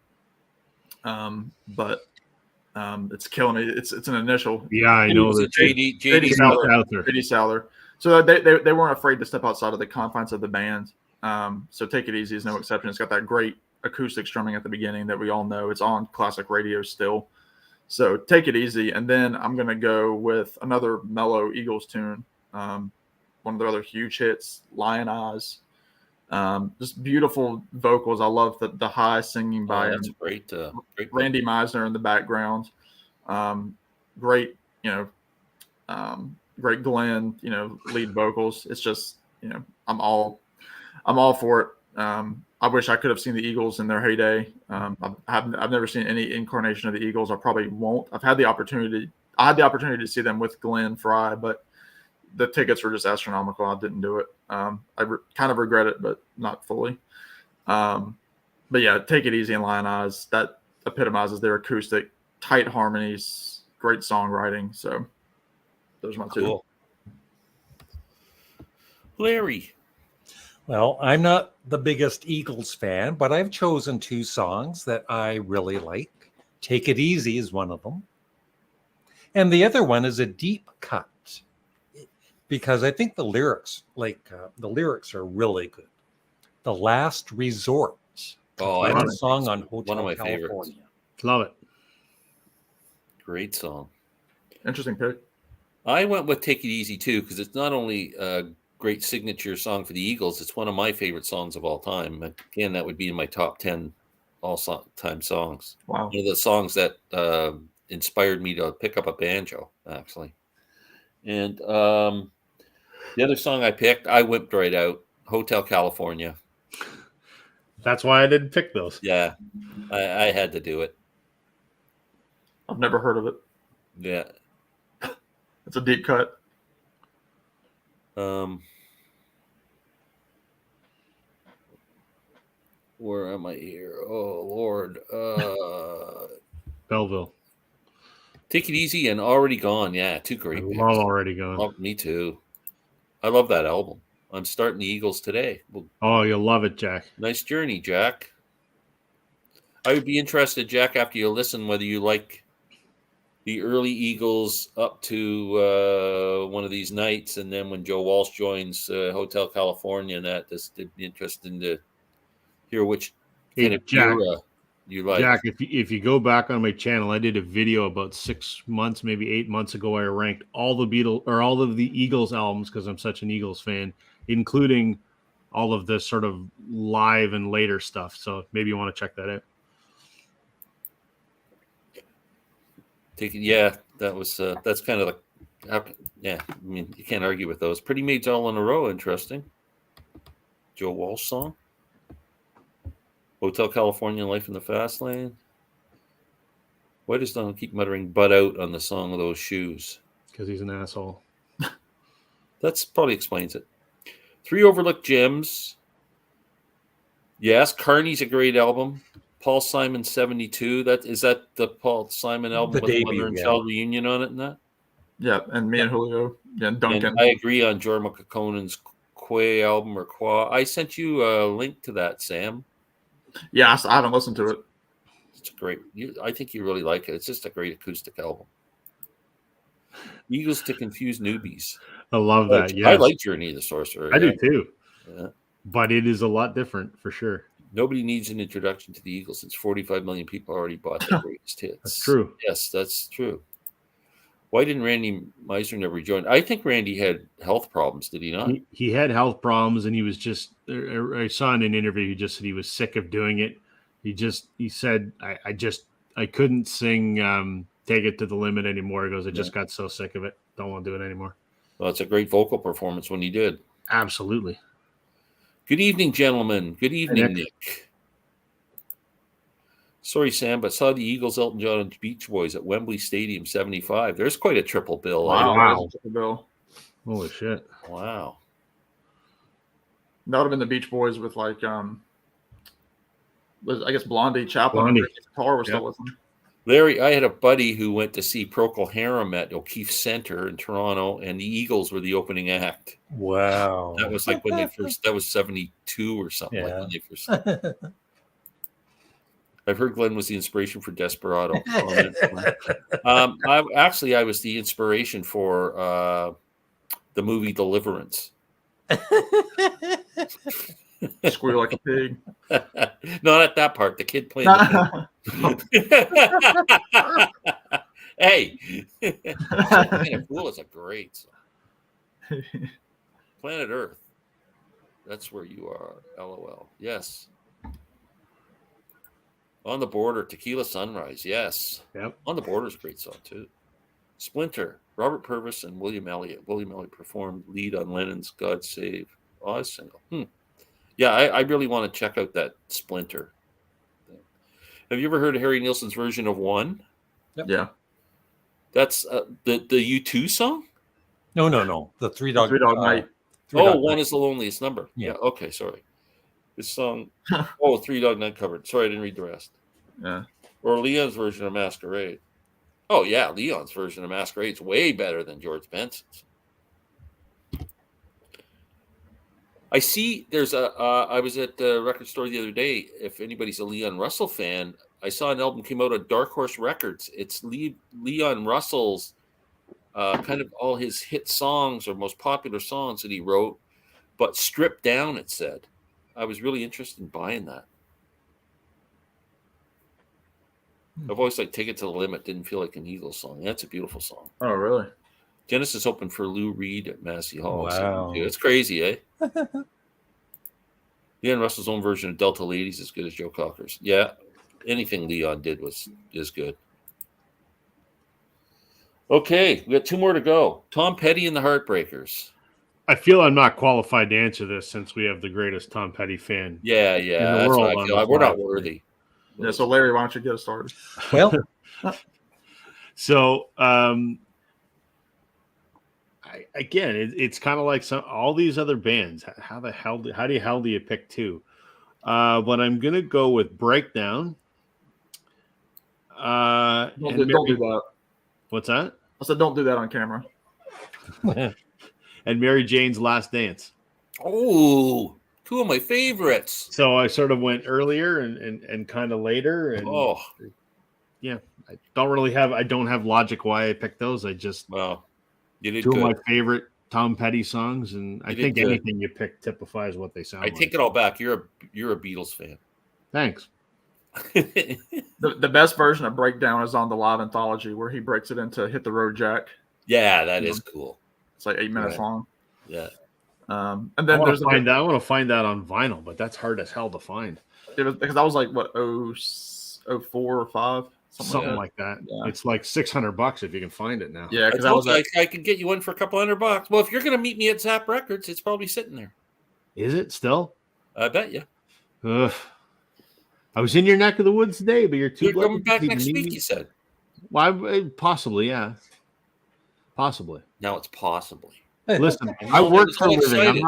but it's killing me. It's an initial. Yeah, I know that. JD Souther. JD Souther. So they weren't afraid to step outside of the confines of the band. So Take It Easy is no exception. It's got that great acoustic strumming at the beginning that we all know. It's on classic radio still. So Take It Easy. And then I'm going to go with another mellow Eagles tune. One of their other huge hits, Lion Eyes. Just beautiful vocals. I love the high singing by that's great. Randy Meisner in the background. Great, great Glenn, lead vocals. It's just, I'm all for it. I wish I could have seen the Eagles in their heyday. I've never seen any incarnation of the Eagles. I probably won't. I had the opportunity to see them with Glenn Frey, but the tickets were just astronomical. I didn't do it. I kind of regret it, but not fully. But yeah, Take It Easy and Lion Eyes, that epitomizes their acoustic, tight harmonies, great songwriting. So those are my two. Cool. Larry. Well, I'm not the biggest Eagles fan, but I've chosen two songs that I really like. Take It Easy is one of them. And the other one is a deep cut, because I think the lyrics, are really good. The Last Resort. I song on Hotel one of my California. favorites. Love it. Great song. Interesting pick. I went with Take It Easy too, because it's not only a great signature song for the Eagles, it's one of my favorite songs of all time. Again, that would be in my top 10 all-time songs. Wow. One of the songs that inspired me to pick up a banjo, actually. And the other song I picked, I whipped right out, Hotel California. That's why I didn't pick those. Yeah, I had to do it. I've never heard of it. Yeah. It's a deep cut. Where am I here? Oh, Lord. Belleville. Take It Easy and Already Gone. Yeah, two great picks. Love Already Gone. Oh, me too. I love that album. I'm starting the Eagles today. Well, oh, you'll love it, Jack. nice journey, Jack. I would be interested, Jack, after you listen, whether you like the early Eagles up to one of these nights, and then when Joe Walsh joins Hotel California, and that just it'd be interesting to hear which kind of era you like. Jack, if you go back on my channel, I did a video about 6 months, maybe 8 months ago. I ranked all of the Eagles albums, because I'm such an Eagles fan, including all of the sort of live and later stuff. So maybe you want to check that out. Yeah, that was that's kind of yeah. I mean, you can't argue with those. Pretty Maids All in a Row, interesting. Joe Walsh song. Hotel California, Life in the Fast Lane. Why does Donald keep muttering "butt out" on the song of those shoes? Because he's an asshole. That's probably explains it. Three Overlooked Gems. Yes, Carney's a great album. Paul Simon 72. Is that the Paul Simon album The with debut, the Mother and yeah. Child reunion on it and that? Yeah, and me and Julio, and Duncan. And I agree on Jorma Kakonen's Quay album or Qua. I sent you a link to that, Sam. Yeah, I haven't listened to it. It's great. I think you really like it. It's just a great acoustic album. Eagles to Confuse Newbies. I love that. Yeah, I like Journey of the Sorcerer. I do too. Yeah. But it is a lot different for sure. Nobody needs an introduction to the Eagles since 45 million people already bought their greatest hits. That's true. Yes, that's true. Why didn't Randy Meisner never rejoin? I think Randy had health problems. Did he not? He had health problems, and he was just. I saw in an interview he just said he was sick of doing it. He said I couldn't sing Take It to the Limit anymore. He goes, I just got so sick of it. Don't want to do it anymore. Well, it's a great vocal performance when he did. Absolutely. Good evening, gentlemen. Good evening, Nick. Nick. Sorry, Sam, but saw the Eagles, Elton John, and Beach Boys at Wembley Stadium 75. There's quite a triple bill. Wow. Triple bill. Holy shit. Wow. That would have been the Beach Boys with I guess Blondie Chaplin and Ricky Guitar were still with them. Larry, I had a buddy who went to see Procol Harum at O'Keefe Center in Toronto, and the Eagles were the opening act. Wow. That was like when they first, that was 72 or something. Like when they first. I've heard Glenn was the inspiration for Desperado. I was the inspiration for the movie Deliverance. Squeal like a pig. Not at that part. The kid playing. Hey, Planet Fool is a great song. Planet Earth. That's where you are. LOL. Yes. On the Border, Tequila Sunrise. Yes. Yep. On the Border is a great song too. Splinter. Robert Purvis and William Elliott. William Elliott performed lead on Lennon's "God Save Oz" single. Yeah, I really want to check out that Splinter thing. Have you ever heard of Harry Nilsson's version of One? Yep. Yeah. That's the U2 song? No. The Three Dog Night. One is the loneliest number. Yeah. Okay, sorry. This song. Three Dog Night covered. Sorry, I didn't read the rest. Yeah. Or Leon's version of Masquerade. Oh, yeah, Leon's version of Masquerade is way better than George Benson's. I see there's I was at the record store the other day. If anybody's a Leon Russell fan, I saw an album came out on Dark Horse Records. It's Leon Russell's kind of all his hit songs or most popular songs that he wrote, but stripped down, it said. I was really interested in buying that. I've always liked Take It to the Limit. Didn't feel like an Eagles song. That's a beautiful song. Oh, really? Genesis opened for Lou Reed at Massey Hall. Wow. It's crazy, eh? Leon Russell's own version of Delta Ladies is as good as Joe Cocker's. Yeah, anything Leon did is good. Okay, we got two more to go. Tom Petty and the Heartbreakers. I feel I'm not qualified to answer this since we have the greatest Tom Petty fan. Yeah, that's world what I feel. We're not worthy. Yeah, so Larry, why don't you get us started? Well, so it's kind of like all these other bands. How the hell do you pick two? But I'm gonna go with Breakdown. Don't do that. What's that? I said, don't do that on camera. And Mary Jane's Last Dance. Oh, two of my favorites. So I sort of went earlier and kind of later. And yeah, I don't have logic why I picked those. I just you did two good. of my favorite Tom Petty songs, and I think anything you pick typifies what they sound like. I take it all back. You're a Beatles fan. Thanks. The best version of Breakdown is on the live anthology where he breaks it into Hit the Road Jack. Yeah, that is cool. It's like 8 minutes long. Yeah. And then I want to find that on vinyl, but that's hard as hell to find. Because I was like, what, 04 or 5? Something like that. Yeah. It's like $600 if you can find it now. Yeah, because I could get you one for a couple $100. Well, if you're going to meet me at Zap Records, it's probably sitting there. Is it still? I bet you. Ugh. I was in your neck of the woods today, but you're coming back next week, you said. Well, possibly, yeah. Possibly. Now it's possibly. Listen, I work for a living.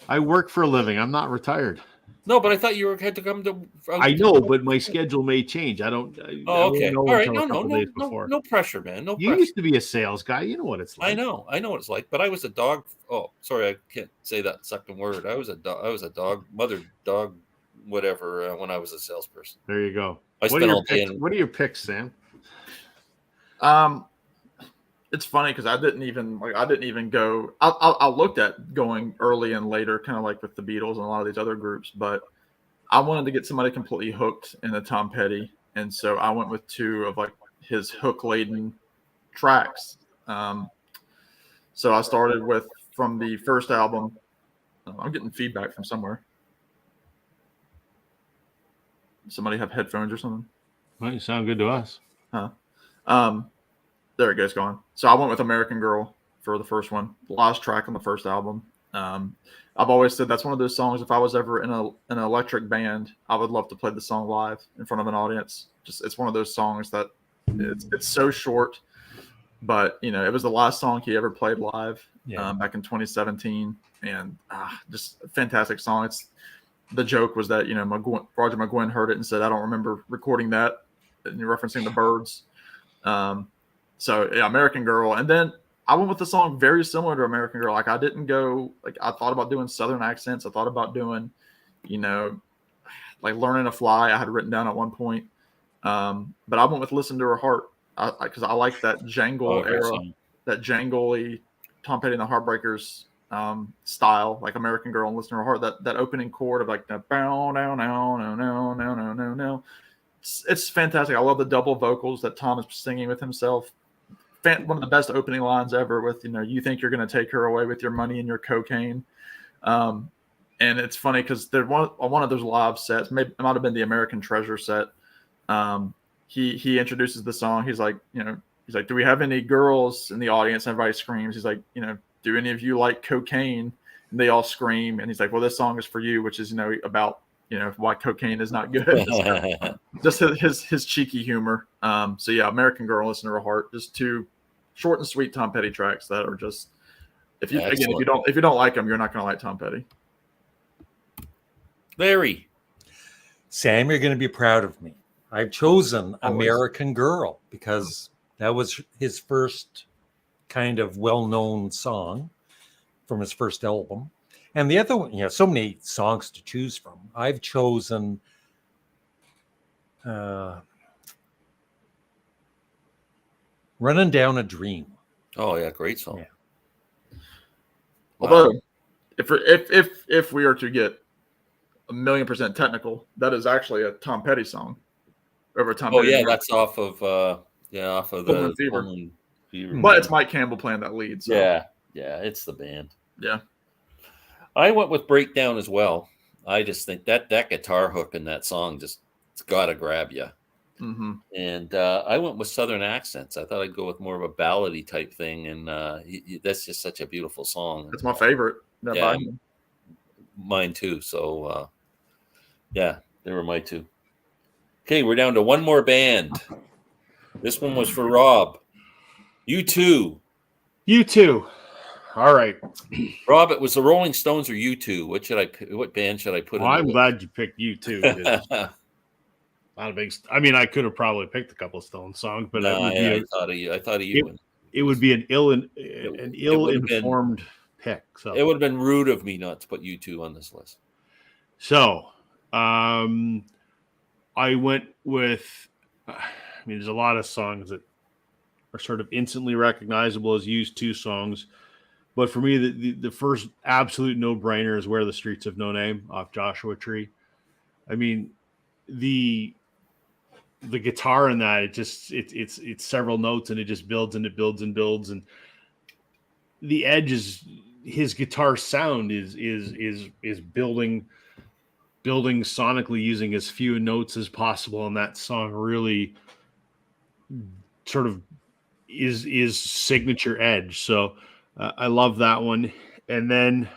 I work for a living. I'm not retired. No, but I thought you had to come to. I know, but my schedule may change. I don't. Okay. All right. No pressure, man. No pressure. You used to be a sales guy. You know what it's like. I know what it's like. But I was a dog. Oh, sorry, I can't say that second word. I was a dog, mother dog, whatever. When I was a salesperson. There you go. What are your picks, Sam? It's funny because I didn't even go. I looked at going early and later, kind of like with the Beatles and a lot of these other groups, but I wanted to get somebody completely hooked into Tom Petty, and so I went with two of like his hook laden tracks. So I started from the first album. I'm getting feedback from somewhere. Somebody have headphones or something? Well, you sound good to us. Huh? There it goes, gone. So I went with American Girl for the first one, the last track on the first album. I've always said that's one of those songs. If I was ever in an electric band, I would love to play the song live in front of an audience. It's one of those songs that it's so short, but it was the last song he ever played live back in 2017, and just a fantastic song. The joke was that Roger McGuinn heard it and said, "I don't remember recording that," and you're referencing the Byrds. So yeah, American Girl, and then I went with the song very similar to American Girl. Like I didn't go I thought about doing Southern accents. I thought about doing, like Learning to Fly. I had written down at one point, but I went with Listen to Her Heart because I like that jangle era, that jangly Tom Petty and the Heartbreakers style, like American Girl and Listen to Her Heart. That opening chord of like the bow no no no no no no no no. It's fantastic. I love the double vocals that Tom is singing with himself. One of the best opening lines ever with, you think you're going to take her away with your money and your cocaine. And it's funny because on one of those live sets, maybe it might have been the American Treasure set. He introduces the song. He's like, do we have any girls in the audience? Everybody screams. He's like, do any of you like cocaine? And they all scream. And he's like, well, this song is for you, which is, about, why cocaine is not good. Just his cheeky humor. So yeah, American Girl, Listen to Her Heart, just two short and sweet Tom Petty tracks that are just, if you don't like them, you're not going to like Tom Petty. Larry. Sam, you're going to be proud of me. I've chosen American Girl because that was his first kind of well-known song from his first album. And the other one, so many songs to choose from. I've chosen Running Down a Dream. Oh yeah, great song. Yeah. Although, if we are to get 1,000,000% technical, that is actually a Tom Petty song. Over Tom Petty. Yeah, that's off of the Fever. Fever. But it's Mike Campbell playing that lead. So. Yeah, it's the band. Yeah. I went with Breakdown as well. I just think that guitar hook in that song it's got to grab you. Mm-hmm. And I went with Southern accents. I thought I'd go with more of a ballady type thing, and that's just such a beautiful song. It's my favorite. Yeah, mine too. So they were my two. Okay, we're down to one more band. This one was for Rob. U2. U2. All right, Rob. It was the Rolling Stones or U2. What band should I put? Well, I'm glad you picked U2. Not a big. I mean, I could have probably picked a couple of Stones songs, but I thought of you. It would be an ill-informed pick. So it would have been rude of me not to put U2 on this list. So, I went with. There's a lot of songs that are sort of instantly recognizable as U2 songs. But for me, the first absolute no-brainer is Where the Streets Have No Name off Joshua Tree. I mean, the guitar in that, it's several notes and it just builds and it builds and builds. And the edge is his guitar sound is building sonically using as few notes as possible. And that song really sort of is signature edge. So, I love that one. And then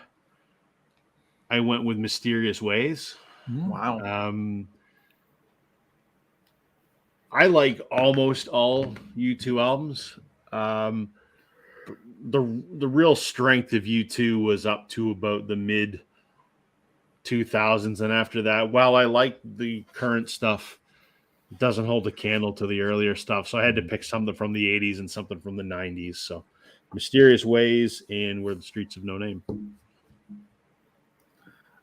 I went with Mysterious Ways. Wow. I like almost all U2 albums. The real strength of U2 was up to about the mid 2000s. And after that, while I like the current stuff, it doesn't hold a candle to the earlier stuff. So I had to pick something from the 80s and something from the 90s. So Mysterious Ways and Where the Streets Have No Name.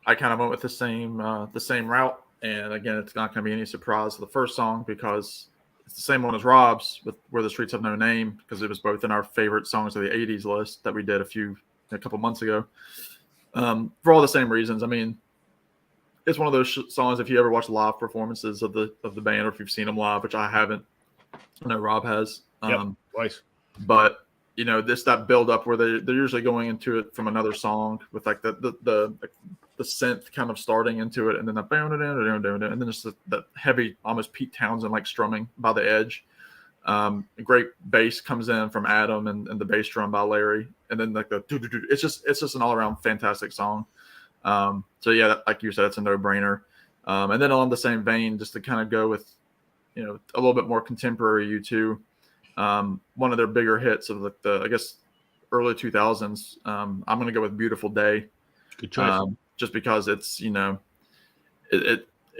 I kind of went with the same route, and again, it's not going to be any surprise to the first song because it's the same one as Rob's with Where the Streets Have No Name, because it was both in our favorite songs of the '80s list that we did a couple months ago. For all the same reasons. I mean, it's one of those songs. If you ever watch live performances of the band, or if you've seen them live, which I haven't, I know Rob has. Yep, twice. But that build up where they're usually going into it from another song with like the synth kind of starting into it, and then and then just the heavy, almost Pete Townsend like strumming by the edge. A great bass comes in from Adam and the bass drum by Larry, and then like it's just an all around fantastic song. So yeah, like you said, it's a no brainer. And then on the same vein, just to kind of go with a little bit more contemporary U2. One of their bigger hits of the I guess early 2000s. I'm going to go with "Beautiful Day." Good choice. Just because it's it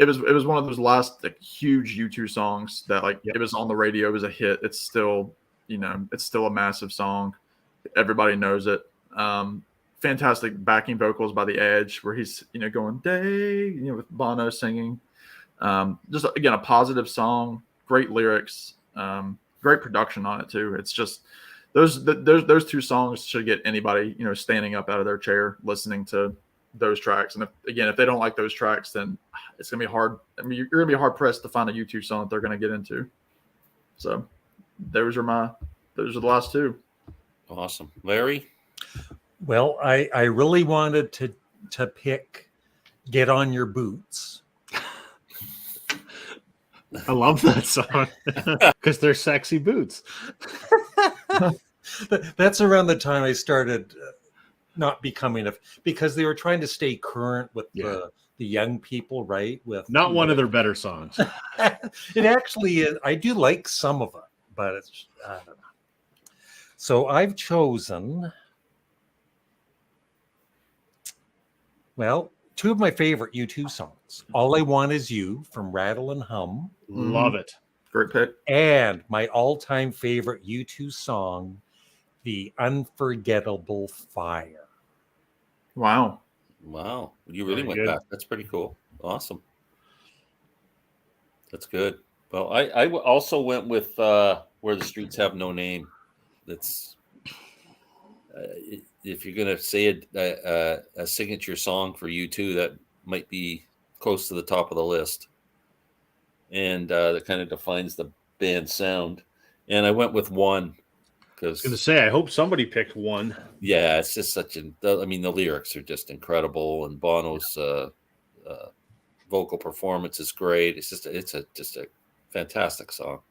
was one of those last like, huge U2 songs that like it was on the radio, it was a hit. It's still it's still a massive song. Everybody knows it. Fantastic backing vocals by the Edge, where he's going day, with Bono singing. Just again a positive song, great lyrics, great production on it too. It's just those two songs should get anybody standing up out of their chair listening to those tracks. And if they don't like those tracks, then it's gonna be hard. I mean, you're gonna be hard pressed to find a U2 song that they're gonna get into. So those are the last two. Awesome. Larry? Well, I really wanted to pick "Get on Your Boots." I love that song because they're sexy boots. That's around the time I started not becoming because they were trying to stay current with the young people, right? With not one of their better songs. It actually is. I do like some of it, but it's I don't know. So I've chosen, well, two of my favorite U2 songs. "All I Want Is You" from Rattle and Hum. Love it. Great pick. And my all-time favorite U2 song, "The Unforgettable Fire." Wow. You really Very went good. back. That's pretty cool. Awesome. That's good. Well, I also went with "Where the Streets Have No Name." That's if you're gonna say a signature song for U2, that might be close to the top of the list, and that kind of defines the band sound. And I went with "One" I was going to because say, I hope somebody picked one. yeah, it's just I mean, the lyrics are just incredible, and Bono's vocal performance is great. It's just a fantastic song.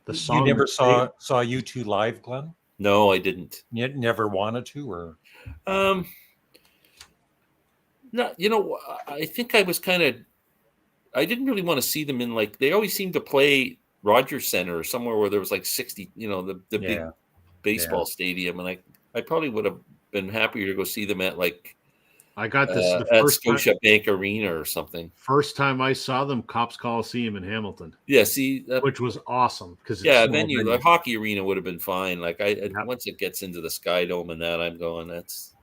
The You song never that saw U2 live, Glenn? No, I didn't. You never wanted to, or No, I think I was I didn't really want to see them in like, they always seem to play Rogers Center or somewhere where there was like 60, the big baseball stadium. And I probably would have been happier to go see them at like, I got this the at first Scotia Bank Arena or something. First time I saw them, Cops Coliseum in Hamilton, Yeah, see, which was awesome because venue, the hockey arena would have been fine. Like once it gets into the Sky Dome and that, I'm going, that's.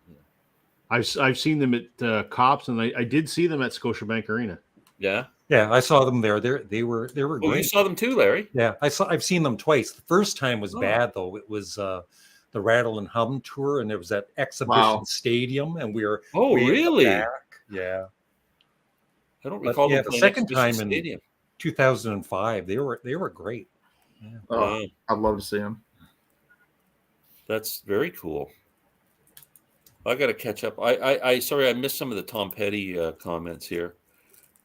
I've seen them at Cops, and I did see them at Scotiabank Arena. Yeah. yeah, I saw them there. They were Oh, great. you saw them too, Larry? Yeah, I've seen them twice. The first time was bad though. It was the Rattle and Hum tour, and it was at Exhibition Stadium, and we were Oh, way in the really? back. Yeah. I don't But, recall yeah, them the playing second Exhibition time in Stadium. 2005, they were great. Yeah. Oh, Wow. I'd love to see him. That's very cool. I got to catch up. I sorry, I missed some of the Tom Petty comments here.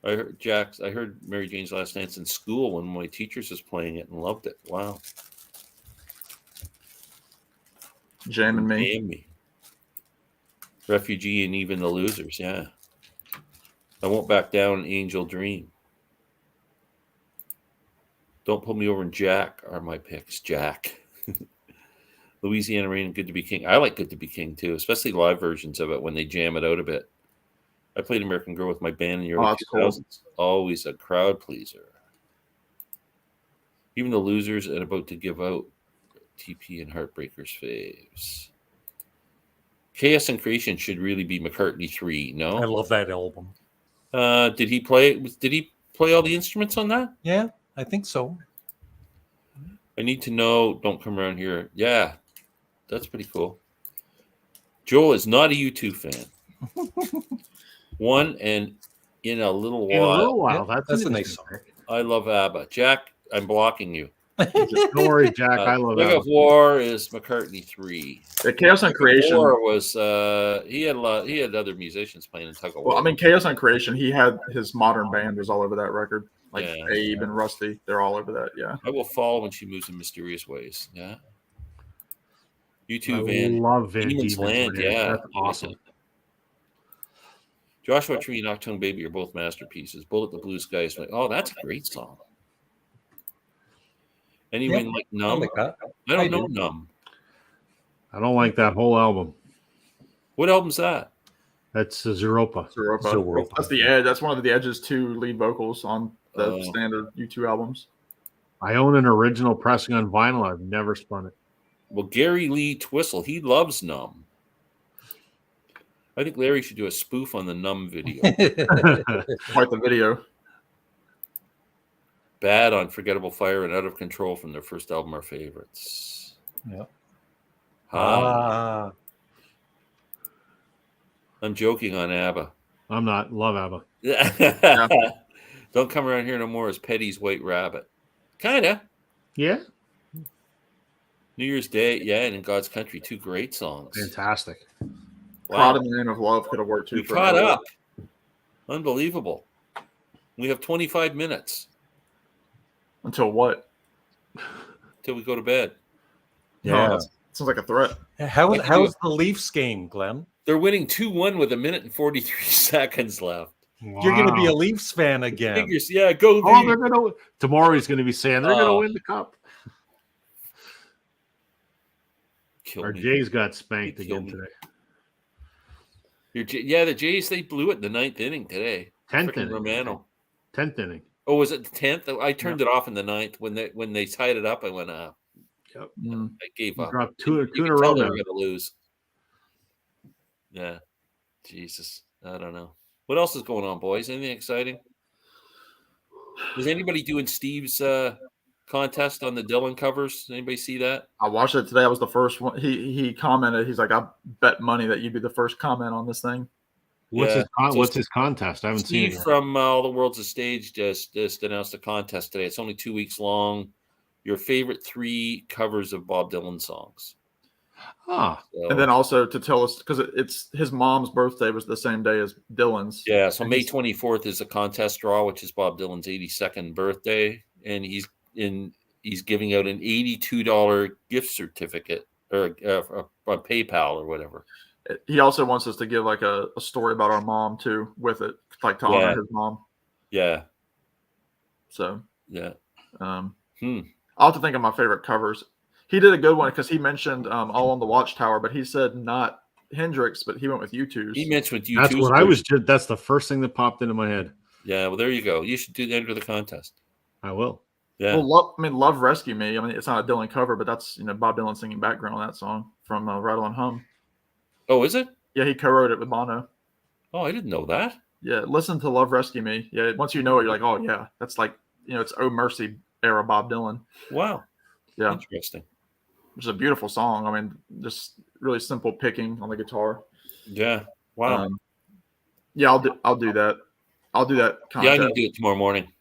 I heard Mary Jane's Last Dance in school when my teachers was playing it and loved it. Wow. Jam and me. Damn me. Refugee and Even the Losers. Yeah. I Won't Back Down. Angel Dream. Don't Put Me Over and Jack are my picks. Jack. Louisiana Rain and Good to Be King. I like Good to Be King too, especially live versions of it when they jam it out a bit. I played American Girl with my band in the early 2000s. Cool. Always a crowd pleaser. Even the Losers and About to Give Out. TP and Heartbreakers faves. Chaos and Creation should really be McCartney 3. No, I love that album. Did he play all the instruments on that? Yeah, I think so. I Need to Know. Don't Come Around Here. Yeah, that's pretty cool. Joel is not a U2 fan. One and In a Little While. In a Little While. Yeah, that's a nice interesting song. I love ABBA. Jack, I'm blocking you. Don't worry, Jack. I love Tug that. of War is McCartney 3. The Chaos on Tug of Creation. War was he had other musicians playing in Tug of War. Well, I mean, Chaos on Creation. He had his modern band was all over that record. Like Yeah. Abe and Rusty, they're all over that. Yeah. I will fall when she moves in mysterious ways. Yeah. You I too, Van. love Van Demon's Diemen's Land. Land. Yeah, That's awesome. Joshua Tree and Nocturne Baby are both masterpieces. Bullet the Blue Sky is like, oh, that's a great song. Anyone Yep, like I Numb? like that. I don't I know do. Numb. I don't like that whole album. What album's that? That's Zeropa. Zeropa. That's the Edge. That's one of the Edge's 2 lead vocals on the Oh. standard U2 albums. I own an original pressing on vinyl. I've never spun it. Well, Gary Lee Twistle, he loves Numb. I think Larry should do a spoof on the Numb video. Quite the video. Bad, Unforgettable Fire, and Out of Control from their first album are favorites. Yeah. Ah, I'm joking on ABBA. I'm not. Love ABBA. Don't come around here no more as Petty's White Rabbit. Kinda. Yeah. New Year's Day, yeah, and In God's Country, 2 great songs. Fantastic. Prod in the Name of Love could have worked too. We for caught an hour. up. Unbelievable. We have 25 minutes Until what? till we go to bed. Yeah. Oh, that sounds like a threat. How's the Leafs game, Glenn? They're winning 2-1 with 1 minute and 43 seconds left. You're going to be a Leafs fan again. Figures, yeah, go. Oh, Leafs. they're gonna. Tomorrow he's going to be saying they're going to win the cup. Kill Our me. Jays got spanked They killed again me. today. Yeah, the Jays, they blew it in the 9th inning today. 10th Frickin' inning. Romano. 10th inning. Oh, was it the 10th? I turned it off in the 9th. When they tied it up, I went, Yep. I gave You up. dropped two in You a could row tell they now. were going to lose. Yeah. Jesus. I don't know. What else is going on, boys? Anything exciting? Is anybody doing Steve's contest on the Dylan covers? Anybody see that? I watched it today. I was the first one. He commented. He's like, I bet money that you'd be the first comment on this thing. What's Yeah. what's his contest? I haven't seen it Steve yet. from All the World's a Stage just announced a contest today. It's only 2 weeks long. Your favorite 3 covers of Bob Dylan songs. Ah, So, And then also to tell us, because it's his mom's birthday was the same day as Dylan's. yeah, so and May he's- 24th is a contest draw, which is Bob Dylan's 82nd birthday, and he's giving out an $82 gift certificate or on PayPal or whatever. He also wants us to give like a story about our mom too with it, like to Yeah. honor his mom. Yeah, So yeah. I'll Hmm. have to think of my favorite covers. He did a good one because he mentioned All on the Watchtower, but he said not Hendrix, but he went with U2's. He mentioned you. that's what I was. That's the first thing that popped into my head. Yeah, well, there you go. You should enter the contest. I will. Yeah. Well, Love Rescue Me. I mean, it's not a Dylan cover, but that's Bob Dylan singing background on that song from Rattle and Hum. Oh, is it? Yeah, he co-wrote it with Bono. Oh, I didn't know that. Yeah, listen to Love Rescue Me. Yeah, once you know it, you're like, oh yeah, that's like it's Oh Mercy era Bob Dylan. Wow. Yeah, Interesting. which is a beautiful song. I mean, just really simple picking on the guitar. Yeah. Wow. Yeah, I'll do that. I'll do that yeah, I contest. need to do it tomorrow morning.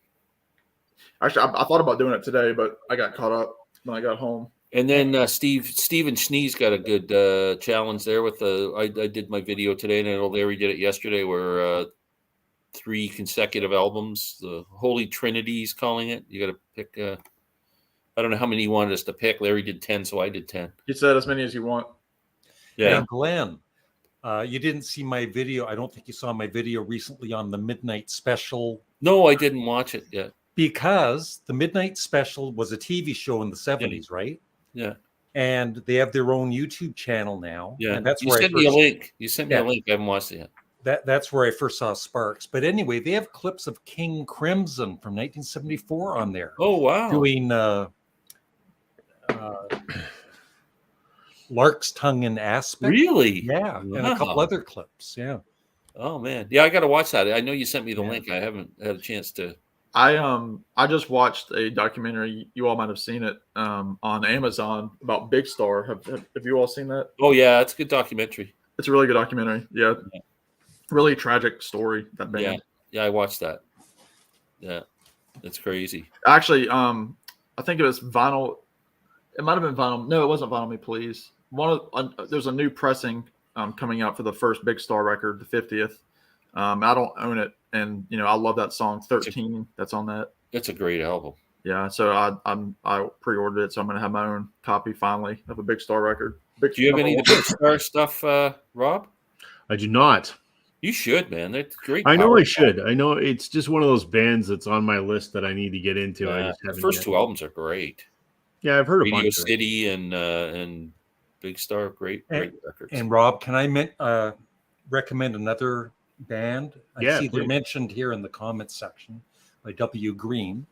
Actually, I thought about doing it today, but I got caught up when I got home. And then Steven Schnee's got a good challenge there with I did my video today, and I know Larry did it yesterday, where 3 consecutive albums, the Holy Trinity he's calling it. You got to pick. I don't know how many he wanted us to pick. Larry did 10, so I did 10. You said as many as you want. Yeah. Hey, Glenn, you didn't see my video. I don't think you saw my video recently on the Midnight Special, No, I didn't watch it yet. because the Midnight Special was a TV show in the 70s, right? Yeah. And they have their own YouTube channel now. Yeah. And that's you where sent I me a first, link. You sent me a Yeah. link. I haven't watched it yet. that's where I first saw Sparks. But anyway, they have clips of King Crimson from 1974 on there, Oh, wow. doing Lark's Tongue and Aspect. Really? Yeah, and a couple Wow. other clips. Yeah. Oh, man. Yeah, I got to watch that. I know you sent me the Yeah. link. I haven't had a chance to. I just watched a documentary. You all might have seen it on Amazon about Big Star. Have you all seen that? Oh, yeah. It's a good documentary. It's a really good documentary. Yeah, Yeah. really tragic story. That band. Yeah. Yeah, I watched that. Yeah. It's crazy. Actually, I think it was vinyl. It might have been vinyl. No, it wasn't Vinyl Me Please. There's a new pressing coming out for the first Big Star record, the 50th. I don't own it, and I love that song 13. That's on that. It's a great album. Yeah, so I pre-ordered it, so I'm gonna have my own copy finally of a Big Star record. Do you have any of the Big Star stuff, Rob? I do not. You should, man. That's great. I know I should. I know it's just one of those bands that's on my list that I need to get into. I just the haven't first yet. two albums are great. Yeah, I've heard a Radio bunch of it. City and Big Star, great records. And Rob, can I recommend another band? I Yeah, see they're please. mentioned here in the comments section by W. Green,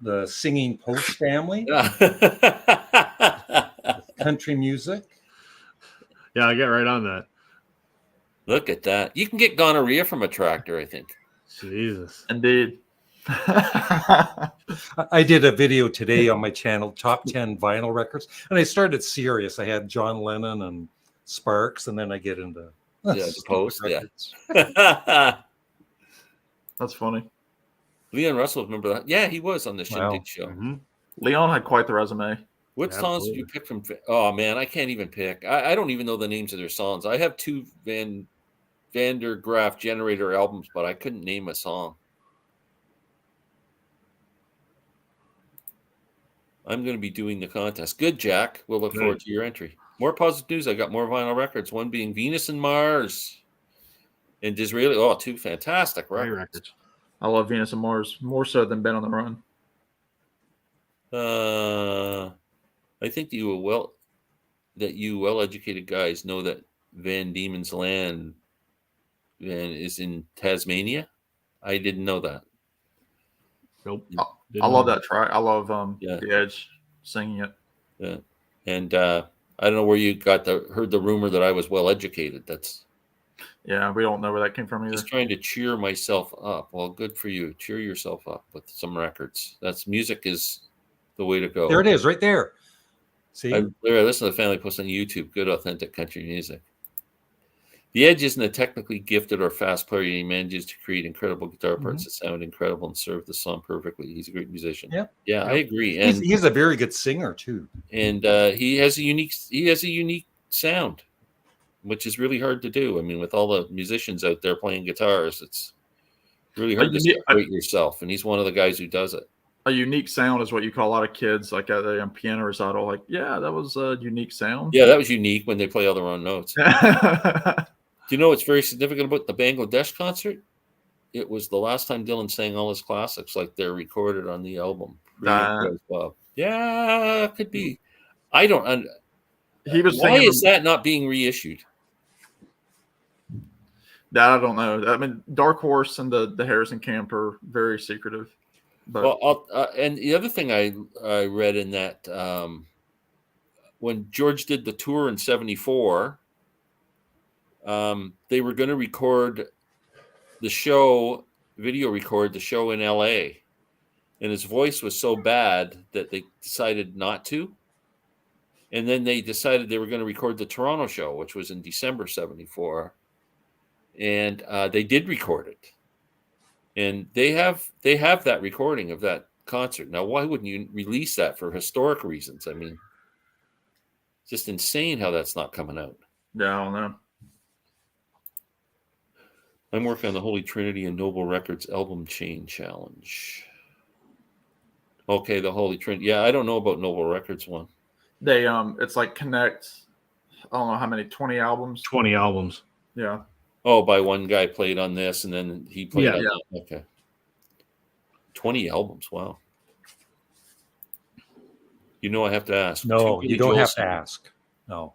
the Singing Post Family, country music. Yeah, I get right on that. Look at that. You can get gonorrhea from a tractor, I think. Jesus. Indeed. I did a video today on my channel, top 10 vinyl records, and I started serious. I had John Lennon and Sparks, and then I get into the Post. records. Yeah. That's funny. Leon Russell, remember that? Yeah, he was on the Shindig show. Mm-hmm. Leon had quite the resume. What songs did you pick from? Oh man, I can't even pick. I don't even know the names of their songs. I have two Vander Graaf Generator albums, but I couldn't name a song. I'm going to be doing the contest. Good, Jack. We'll look forward to your entry. More positive news. I got more vinyl records. One being Venus and Mars and Disraeli. Oh, two fantastic records. I love Venus and Mars more so than Ben on the Run. I think you well-educated guys know that Van Diemen's Land is in Tasmania. I didn't know that. Nope. I love that track. I love The Edge singing it. Yeah, and I don't know where you heard the rumor that I was well-educated. Yeah, we don't know where that came from either. Just trying to cheer myself up. Well, good for you. Cheer yourself up with some records. Music is the way to go. There it is, right there. See? I listen to the Family Post on YouTube. Good, authentic country music. The Edge isn't a technically gifted or fast player. He manages to create incredible guitar parts that sound incredible and serve the song perfectly. He's a great musician. Yeah, I agree. And he's a very good singer too. And he has a unique sound, which is really hard to do. I mean, with all the musicians out there playing guitars, it's really hard to separate yourself. And he's one of the guys who does it. A unique sound is what you call a lot of kids, like at a piano recital. Like, yeah, that was a unique sound. Yeah, that was unique when they play all the wrong notes. Do you know what's very significant about the Bangladesh concert? It was the last time Dylan sang all his classics like they're recorded on the album. Yeah, it could be. I don't. Why is that not being reissued? That I don't know. I mean, Dark Horse and the Harrison camp are very secretive. But and the other thing I read in that when George did the tour in '74, they were going to video record the show in L.A., and his voice was so bad that they decided not to. And then they decided they were going to record the Toronto show, which was in December '74, and they did record it. And they have that recording of that concert. Now, why wouldn't you release that for historic reasons? I mean, it's just insane how that's not coming out. Yeah, I don't know. I'm working on the Holy Trinity and Noble Records album chain challenge. Okay, the Holy Trinity. Yeah, I don't know about Noble Records one. They it's like connect. I don't know how many, 20 albums. 20 albums. Yeah. Oh, by one guy played on this, and then he played on that. Okay. 20 albums. Wow. I have to ask. No, you don't have to ask. No.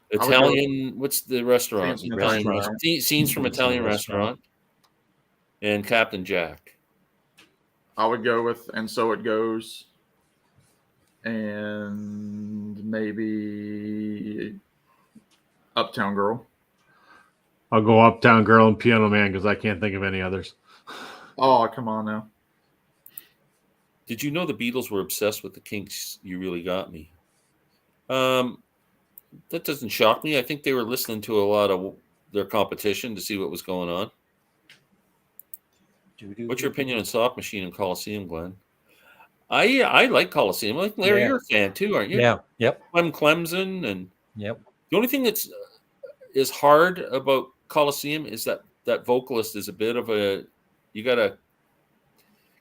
Italian. What's the restaurant? Scenes from Italian Restaurant. And Captain Jack. I would go with And So It Goes. And maybe Uptown Girl. I'll go Uptown Girl and Piano Man because I can't think of any others. Oh, come on now. Did you know the Beatles were obsessed with the Kinks? You really got me. That doesn't shock me. I think they were listening to a lot of their competition to see what was going on. What's your opinion on Soft Machine and Coliseum, Glenn? I like Coliseum. Like Larry, you're a fan too, aren't you? Yeah. Yep. Clem Clemson, and Yep. the only thing that's is hard about Coliseum is that vocalist is a bit of a. You got to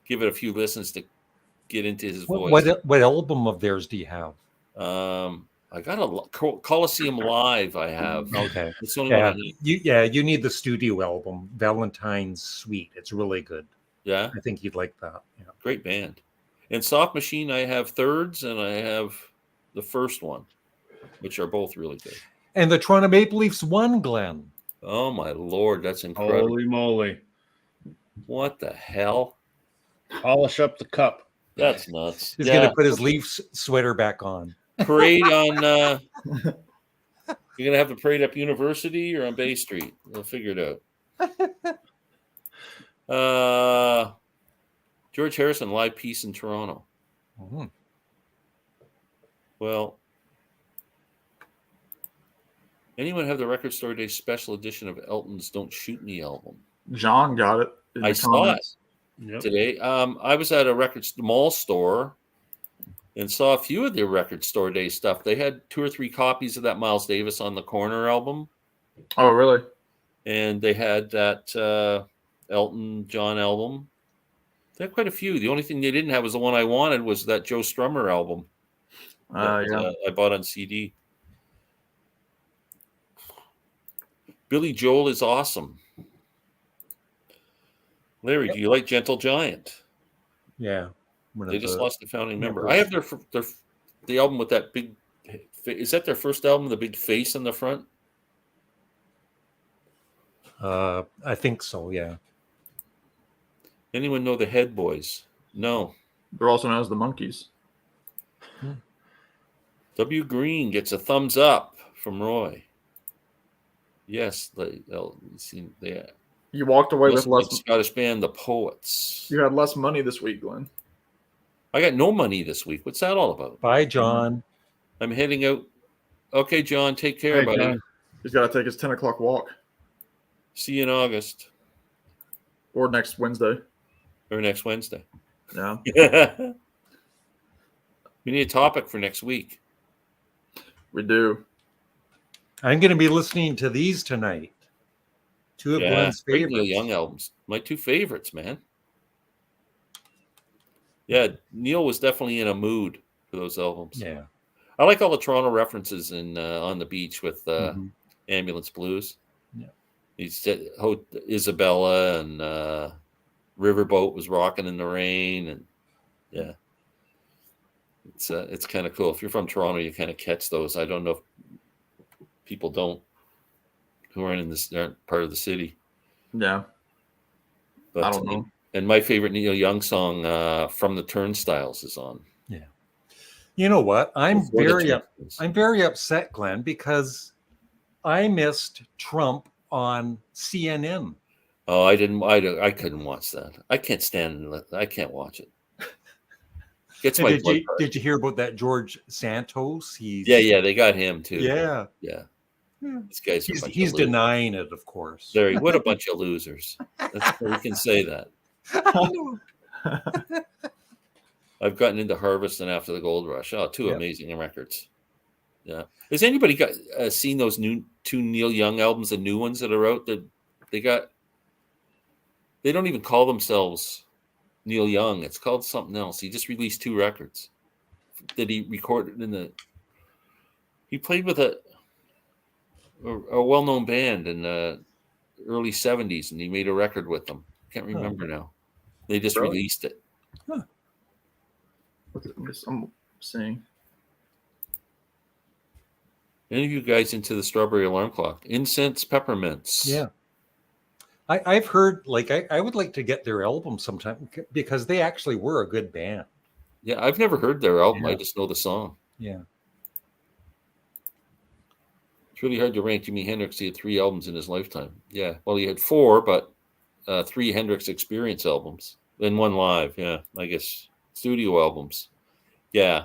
give it a few listens to get into his voice. What album of theirs do you have? I got a Coliseum Live. I have. Okay. It's the only one I need. You need the studio album, Valentine's Suite. It's really good. Yeah, I think you'd like that. Yeah. Great band. And Soft Machine, I have thirds, and I have the first one, which are both really good. And the Toronto Maple Leafs won, Glenn. Oh my Lord, that's incredible! Holy moly! What the hell? Polish up the cup. That's nuts. He's going to put his Leafs sweater back on. Parade on. You're gonna have the parade up University or on Bay Street. We'll figure it out. George Harrison live piece in Toronto. Mm-hmm. Well, anyone have the Record Store Day special edition of Elton's "Don't Shoot Me" album? John got it. I saw it today. I was at a record mall store and saw a few of the Record Store Day stuff. They had 2 or 3 copies of that Miles Davis on the Corner album. Oh, really? And they had that Elton John album. They had quite a few. The only thing they didn't have was the one I wanted was that Joe Strummer album. Yeah. I bought on CD. Billy Joel is awesome. Larry, do you like Gentle Giant? Yeah. They just lost a founding member. I have the album with that big. Is that their first album? The big face on the front. I think so. Yeah. Anyone know the Head Boys? No. They're also known as the Monkeys. W. Green gets a thumbs up from Roy. Yes, You walked away with less. Scottish band, the Poets. You had less money this week, Glenn. I got no money this week. What's that all about? Bye, John. I'm heading out. Okay, John, take care, buddy. John. He's got to take his 10 o'clock walk. See you in August. Or next Wednesday. Or next Wednesday. Yeah. We need a topic for next week. We do. I'm going to be listening to these tonight. 2 of Glenn's great favorites. Neil Young albums. My 2 favorites, man. Yeah, Neil was definitely in a mood for those albums. Yeah. I like all the Toronto references in On the Beach with Ambulance Blues. Yeah. He said Isabella and Riverboat was rocking in the rain, and yeah, it's kind of cool. If you're from Toronto, you kind of catch those. I don't know if people don't who aren't part of the city. Yeah. But I don't know. And my favorite Neil Young song, "From the Turnstiles," is on. Yeah. You know what? I'm Before the very upset, Glenn, because I missed Trump on CNN. Oh, I couldn't watch that. I can't stand it. I can't watch it. Did you hear about that George Santos? Yeah, they got him too. Yeah. These guys are He's denying it, of course. Larry, what a bunch of losers. We can say that. I've gotten into Harvest and After the Gold Rush. Oh, 2 amazing records. Yeah. Has anybody seen those 2 Neil Young albums, the new ones that are out? That they don't even call themselves Neil Young. It's called something else. He just released 2 records that he recorded he played with a well-known band in the early 70s, and he made a record with them. Can't remember now. They just released it. Huh. I'm seeing. Any of you guys into the Strawberry Alarm Clock? Incense Peppermints. Yeah. I've heard, I would like to get their album sometime because they actually were a good band. Yeah, I've never heard their album. Yeah. I just know the song. Yeah. It's really hard to rank Jimi Hendrix. He had 3 albums in his lifetime. Yeah, well, he had 4, but 3 Hendrix Experience albums and 1 live. Yeah, I guess studio albums. Yeah,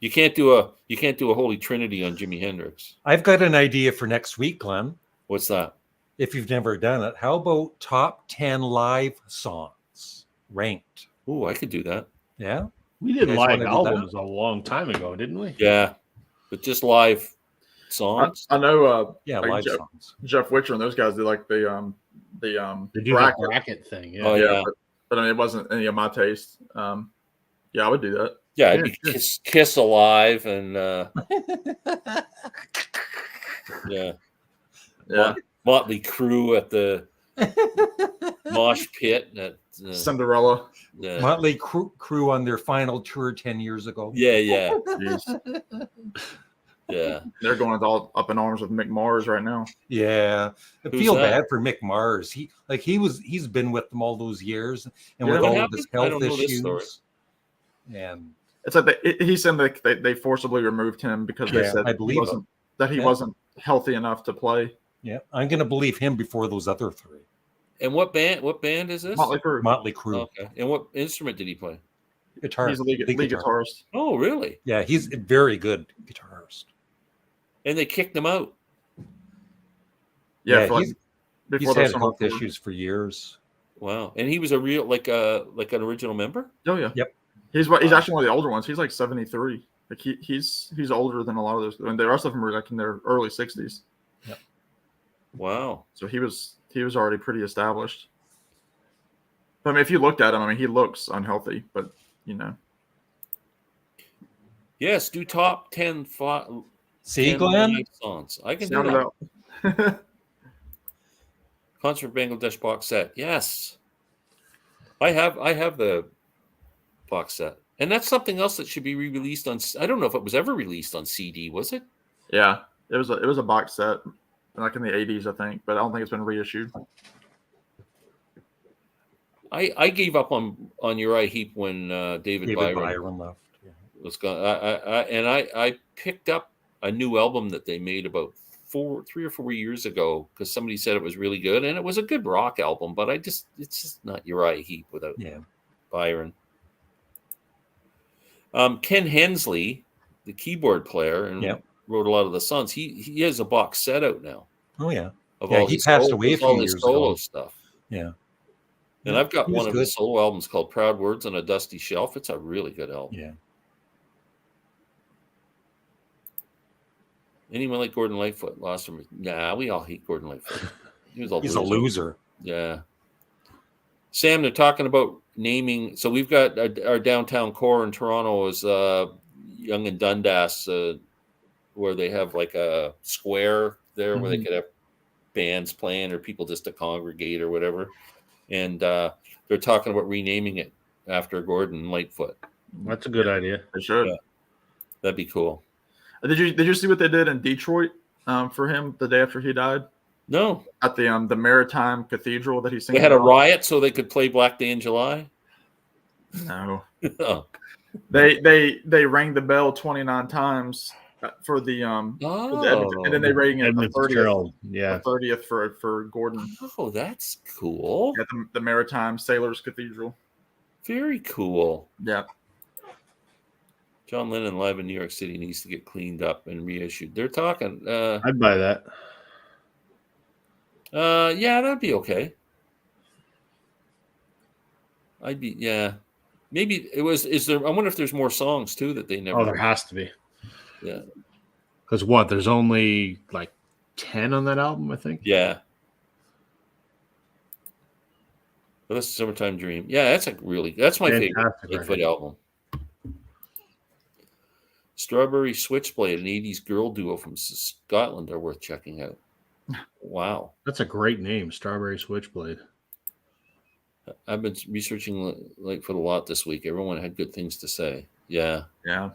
you can't do a Holy Trinity on Jimi Hendrix. I've got an idea for next week, Glenn. What's that? if you've never done it, how about top 10 live songs ranked? Ooh, I could do that. Yeah. We You did guys live wanna do that? albums a long time ago, didn't we? Yeah, but just live songs. I know. Yeah, like live Jeff, songs. Jeff Witcher and those guys did like the They do bracket. the bracket thing. Yeah. Oh, yeah. But I mean, it wasn't any of my taste. Yeah, I would do that. Yeah, Yeah, it'd be sure. Kiss Alive and yeah, Yeah, Motley Crue at the mosh pit. At, Cinderella. yeah, Motley Crue on their final tour 10 years ago. yeah, Jeez. yeah. They're going all up in arms with Mick Mars right now. Yeah, I Who's feel that? bad for Mick Mars. He's been with them all those years, and Yeah. with What all of his happened? I health don't know this story. issues. And It's like he said they forcibly removed him because they Yeah, said I believe he Yeah. wasn't healthy enough to play. yeah, I'm gonna believe him before those other three. And what band is this? Motley Crue. Motley Crue, Okay. And what instrument did he play? guitar. He's a lead guitar. guitarist. Oh, really? Yeah, he's a very good guitarist. And they kicked him out. Yeah, Yeah, for like, he's before had the summer health tour. issues for years. Wow. And he was a real like an original member. Oh yeah. Yep. He's actually one of the older ones. He's like 73. Like he's older than a lot of those. And the rest of them were like in their early 60s. Wow. So he was already pretty established. But I mean, if you looked at him, I mean, he looks unhealthy, but you know. Yes. Do top 10 See, 10 Glenn? live songs. I can do Sound that. it out. Concert Bangladesh box set. Yes. I have the box set. And that's something else that should be re-released on. I don't know if it was ever released on CD, was it? Yeah, it was a box set, like in the 80s, I think, but I don't think it's been reissued. I gave up on Uriah Heep when David Byron left. Yeah. was gone. I picked up a new album that they made about 3 or 4 years ago because somebody said it was really good, and it was a good rock album. But it's just not Uriah Heep without Byron. Ken Hensley, the keyboard player, and wrote a lot of the songs. He has a box set out now. Oh yeah. Of Yeah, all he his passed solo- away a of all few his years solo ago. stuff. Yeah. And I've got He was one of good. his solo albums called Proud Words on a Dusty Shelf. It's a really good album. Yeah. Anyone like Gordon Lightfoot? Lost him. Nah, we all hate Gordon Lightfoot. He's a loser. Yeah. Sam, they're talking about naming. So we've got our downtown core in Toronto is Young and Dundas, where they have like a square there where they could have bands playing or people just to congregate or whatever. And they're talking about renaming it after Gordon Lightfoot. That's a good idea. They should. Yeah. That'd be cool. Did you see what they did in Detroit for him the day after he died No, at the Maritime Cathedral that he sang? they had a riot so they could play Black Day in July. No, Oh. they rang the bell 29 times for the and then they rang it Edmund the 30th. Fitzgerald. Yeah. The 30th for Gordon Oh, that's cool. at the Maritime Sailors Cathedral. Very cool. Yeah, John Lennon live in New York City needs to get cleaned up and reissued. They're talking. I'd buy that. Yeah, that'd be okay. Maybe it was. Is there? I wonder if there's more songs too that they never. Oh, there has to be. Yeah. Because what? There's only like 10 on that album, I think. Yeah. But that's Summertime Dream. Yeah, that's that's my favorite Fantastic Bigfoot record. album. Strawberry Switchblade, an 80s girl duo from Scotland, are worth checking out. Wow. That's a great name, Strawberry Switchblade. I've been researching Lightfoot a lot this week. Everyone had good things to say. Yeah. yeah.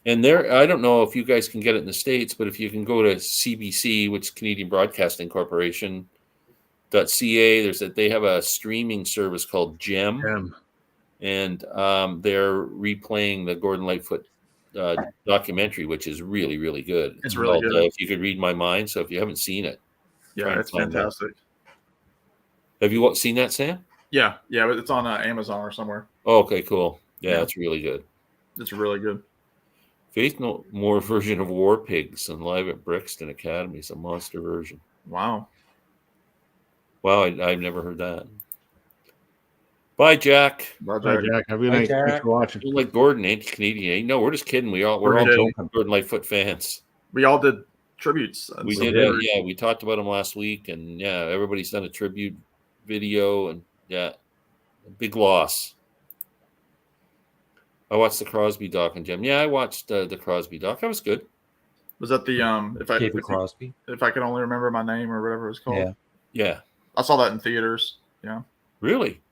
And I don't know if you guys can get it in the States, but if you can go to CBC, which is Canadian Broadcasting Corporation, .ca, they have a streaming service called Gem. And they're replaying the Gordon Lightfoot documentary, which is really, really good. It's really called, good. If You Could Read My Mind. So if you haven't seen it, try Yeah, and it's find that. fantastic. Have you seen that, Sam? Yeah, it's on Amazon or somewhere. Oh, okay, cool. Yeah, Yeah. it's really good. It's really good. Faith No More version of War Pigs and live at Brixton Academy. It's a monster version. Wow. Wow, I've never heard that. Bye, Jack. Bye, Bye, Jack. Jack. Have a good Bye, night. Thanks Jack. for watching. You're like Gordon, ain't Canadian. No, we're just kidding. We're all kidding. Gordon Lightfoot fans. We all did tributes. We So- did, yeah. We talked about him last week, and yeah, everybody's done a tribute video, and yeah, a big loss. I watched the Crosby doc and Jim. Yeah, I watched the Crosby doc. That was good. Was that the David Crosby. if I could only remember my name or whatever it was called? Yeah. Yeah, I saw that in theaters. Yeah. really.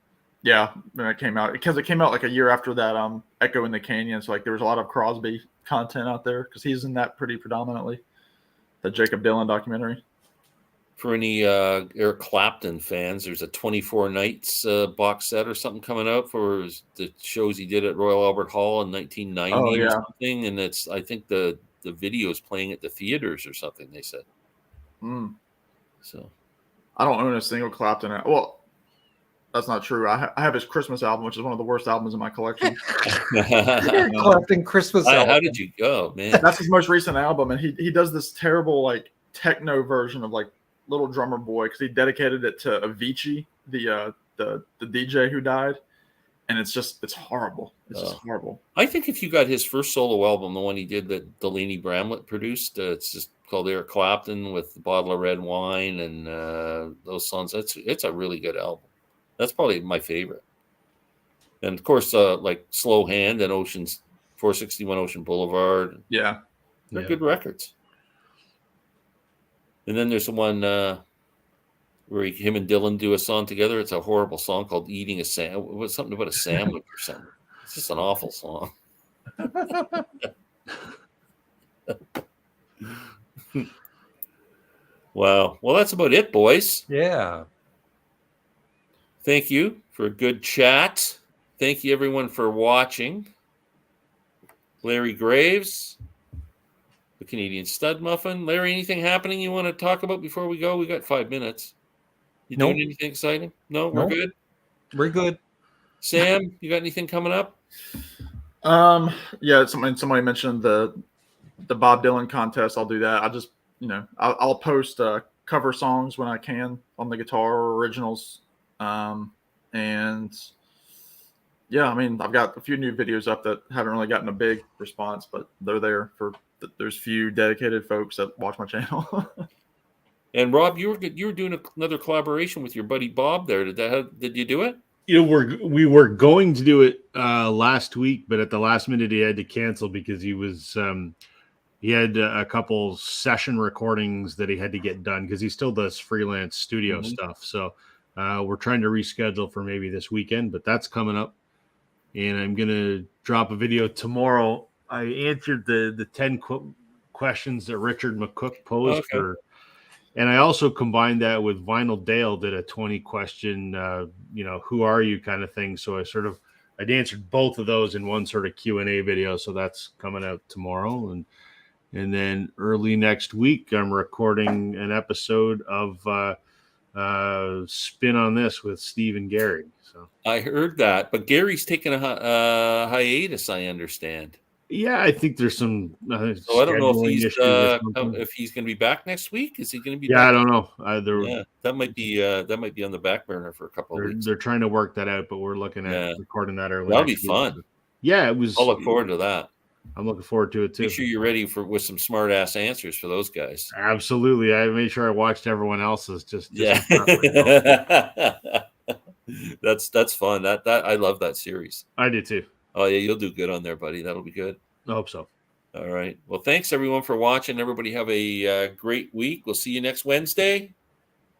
Yeah, when it came out, because it came out like a year after that Echo in the Canyon. So like there was a lot of Crosby content out there because he's in that pretty predominantly. The Jacob Dylan documentary. For any Eric Clapton fans, there's a 24 Nights box set or something coming out for the shows he did at Royal Albert Hall in 1990 Oh, or yeah. something, and it's I think the video is playing at the theaters or something. They said so. I don't own a single Clapton. Well, that's not true. I have his Christmas album, which is one of the worst albums in my collection. Clapton Christmas album. How did you go, man? That's his most recent album, and he does this terrible like techno version of like Little Drummer Boy because he dedicated it to Avicii, the DJ who died, and it's horrible. It's just horrible. I think if you got his first solo album, the one he did that Delaney Bramlett produced, it's just called Eric Clapton with a bottle of red wine and those songs. It's a really good album. That's probably my favorite. And of course, like Slow Hand and 461 Ocean Boulevard. Yeah, They're good records. And then there's the one where him and Dylan do a song together. It's a horrible song called "Eating a Sandwich." It was something about a sandwich or something. It's just an awful song. Wow. Well, that's about it, boys. Yeah. Thank you for a good chat. Thank you, everyone, for watching. Larry Graves, the Canadian Stud Muffin. Larry, anything happening you want to talk about before we go? We got 5 minutes. You doing anything exciting? No, we're good. We're good. Sam, you got anything coming up? Yeah. Somebody mentioned the Bob Dylan contest. I'll do that. I just I'll post cover songs when I can on the guitar or originals. And yeah, I mean, I've got a few new videos up that haven't really gotten a big response, but they're there for there's few dedicated folks that watch my channel. And Rob, you were doing another collaboration with your buddy Bob there. Did you do it? We were going to do it last week, but at the last minute he had to cancel because he was he had a couple session recordings that he had to get done because he still does freelance studio stuff. So we're trying to reschedule for maybe this weekend, but that's coming up. And I'm going to drop a video tomorrow. I answered the 10 questions that Richard McCook posed for. And I also combined that with Vinyl Dale did a 20 question, who are you kind of thing. So I'd answered both of those in one sort of Q&A video. So that's coming out tomorrow. And then early next week, I'm recording an episode of Spin on This with Steve and Gary. So I heard that, but Gary's taking a hiatus, I understand. Yeah, I think there's some. So I don't know if he's going to be back next week. Is he going to be? Yeah, back? I don't know. That might be on the back burner for a couple of weeks. They're trying to work that out, but we're looking at recording that early. That'll be fun. Yeah, it was. I'll look forward to that. I'm looking forward to it too. Make sure you're ready with some smart ass answers for those guys. Absolutely, I made sure I watched everyone else's. Yeah. That's fun. That I love that series. I did too. Oh yeah, you'll do good on there, buddy. That'll be good. I hope so. All right. Well, thanks everyone for watching. Everybody have a great week. We'll see you next Wednesday.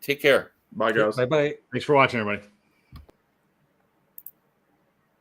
Take care. Bye, guys. Bye-bye. Thanks for watching, everybody.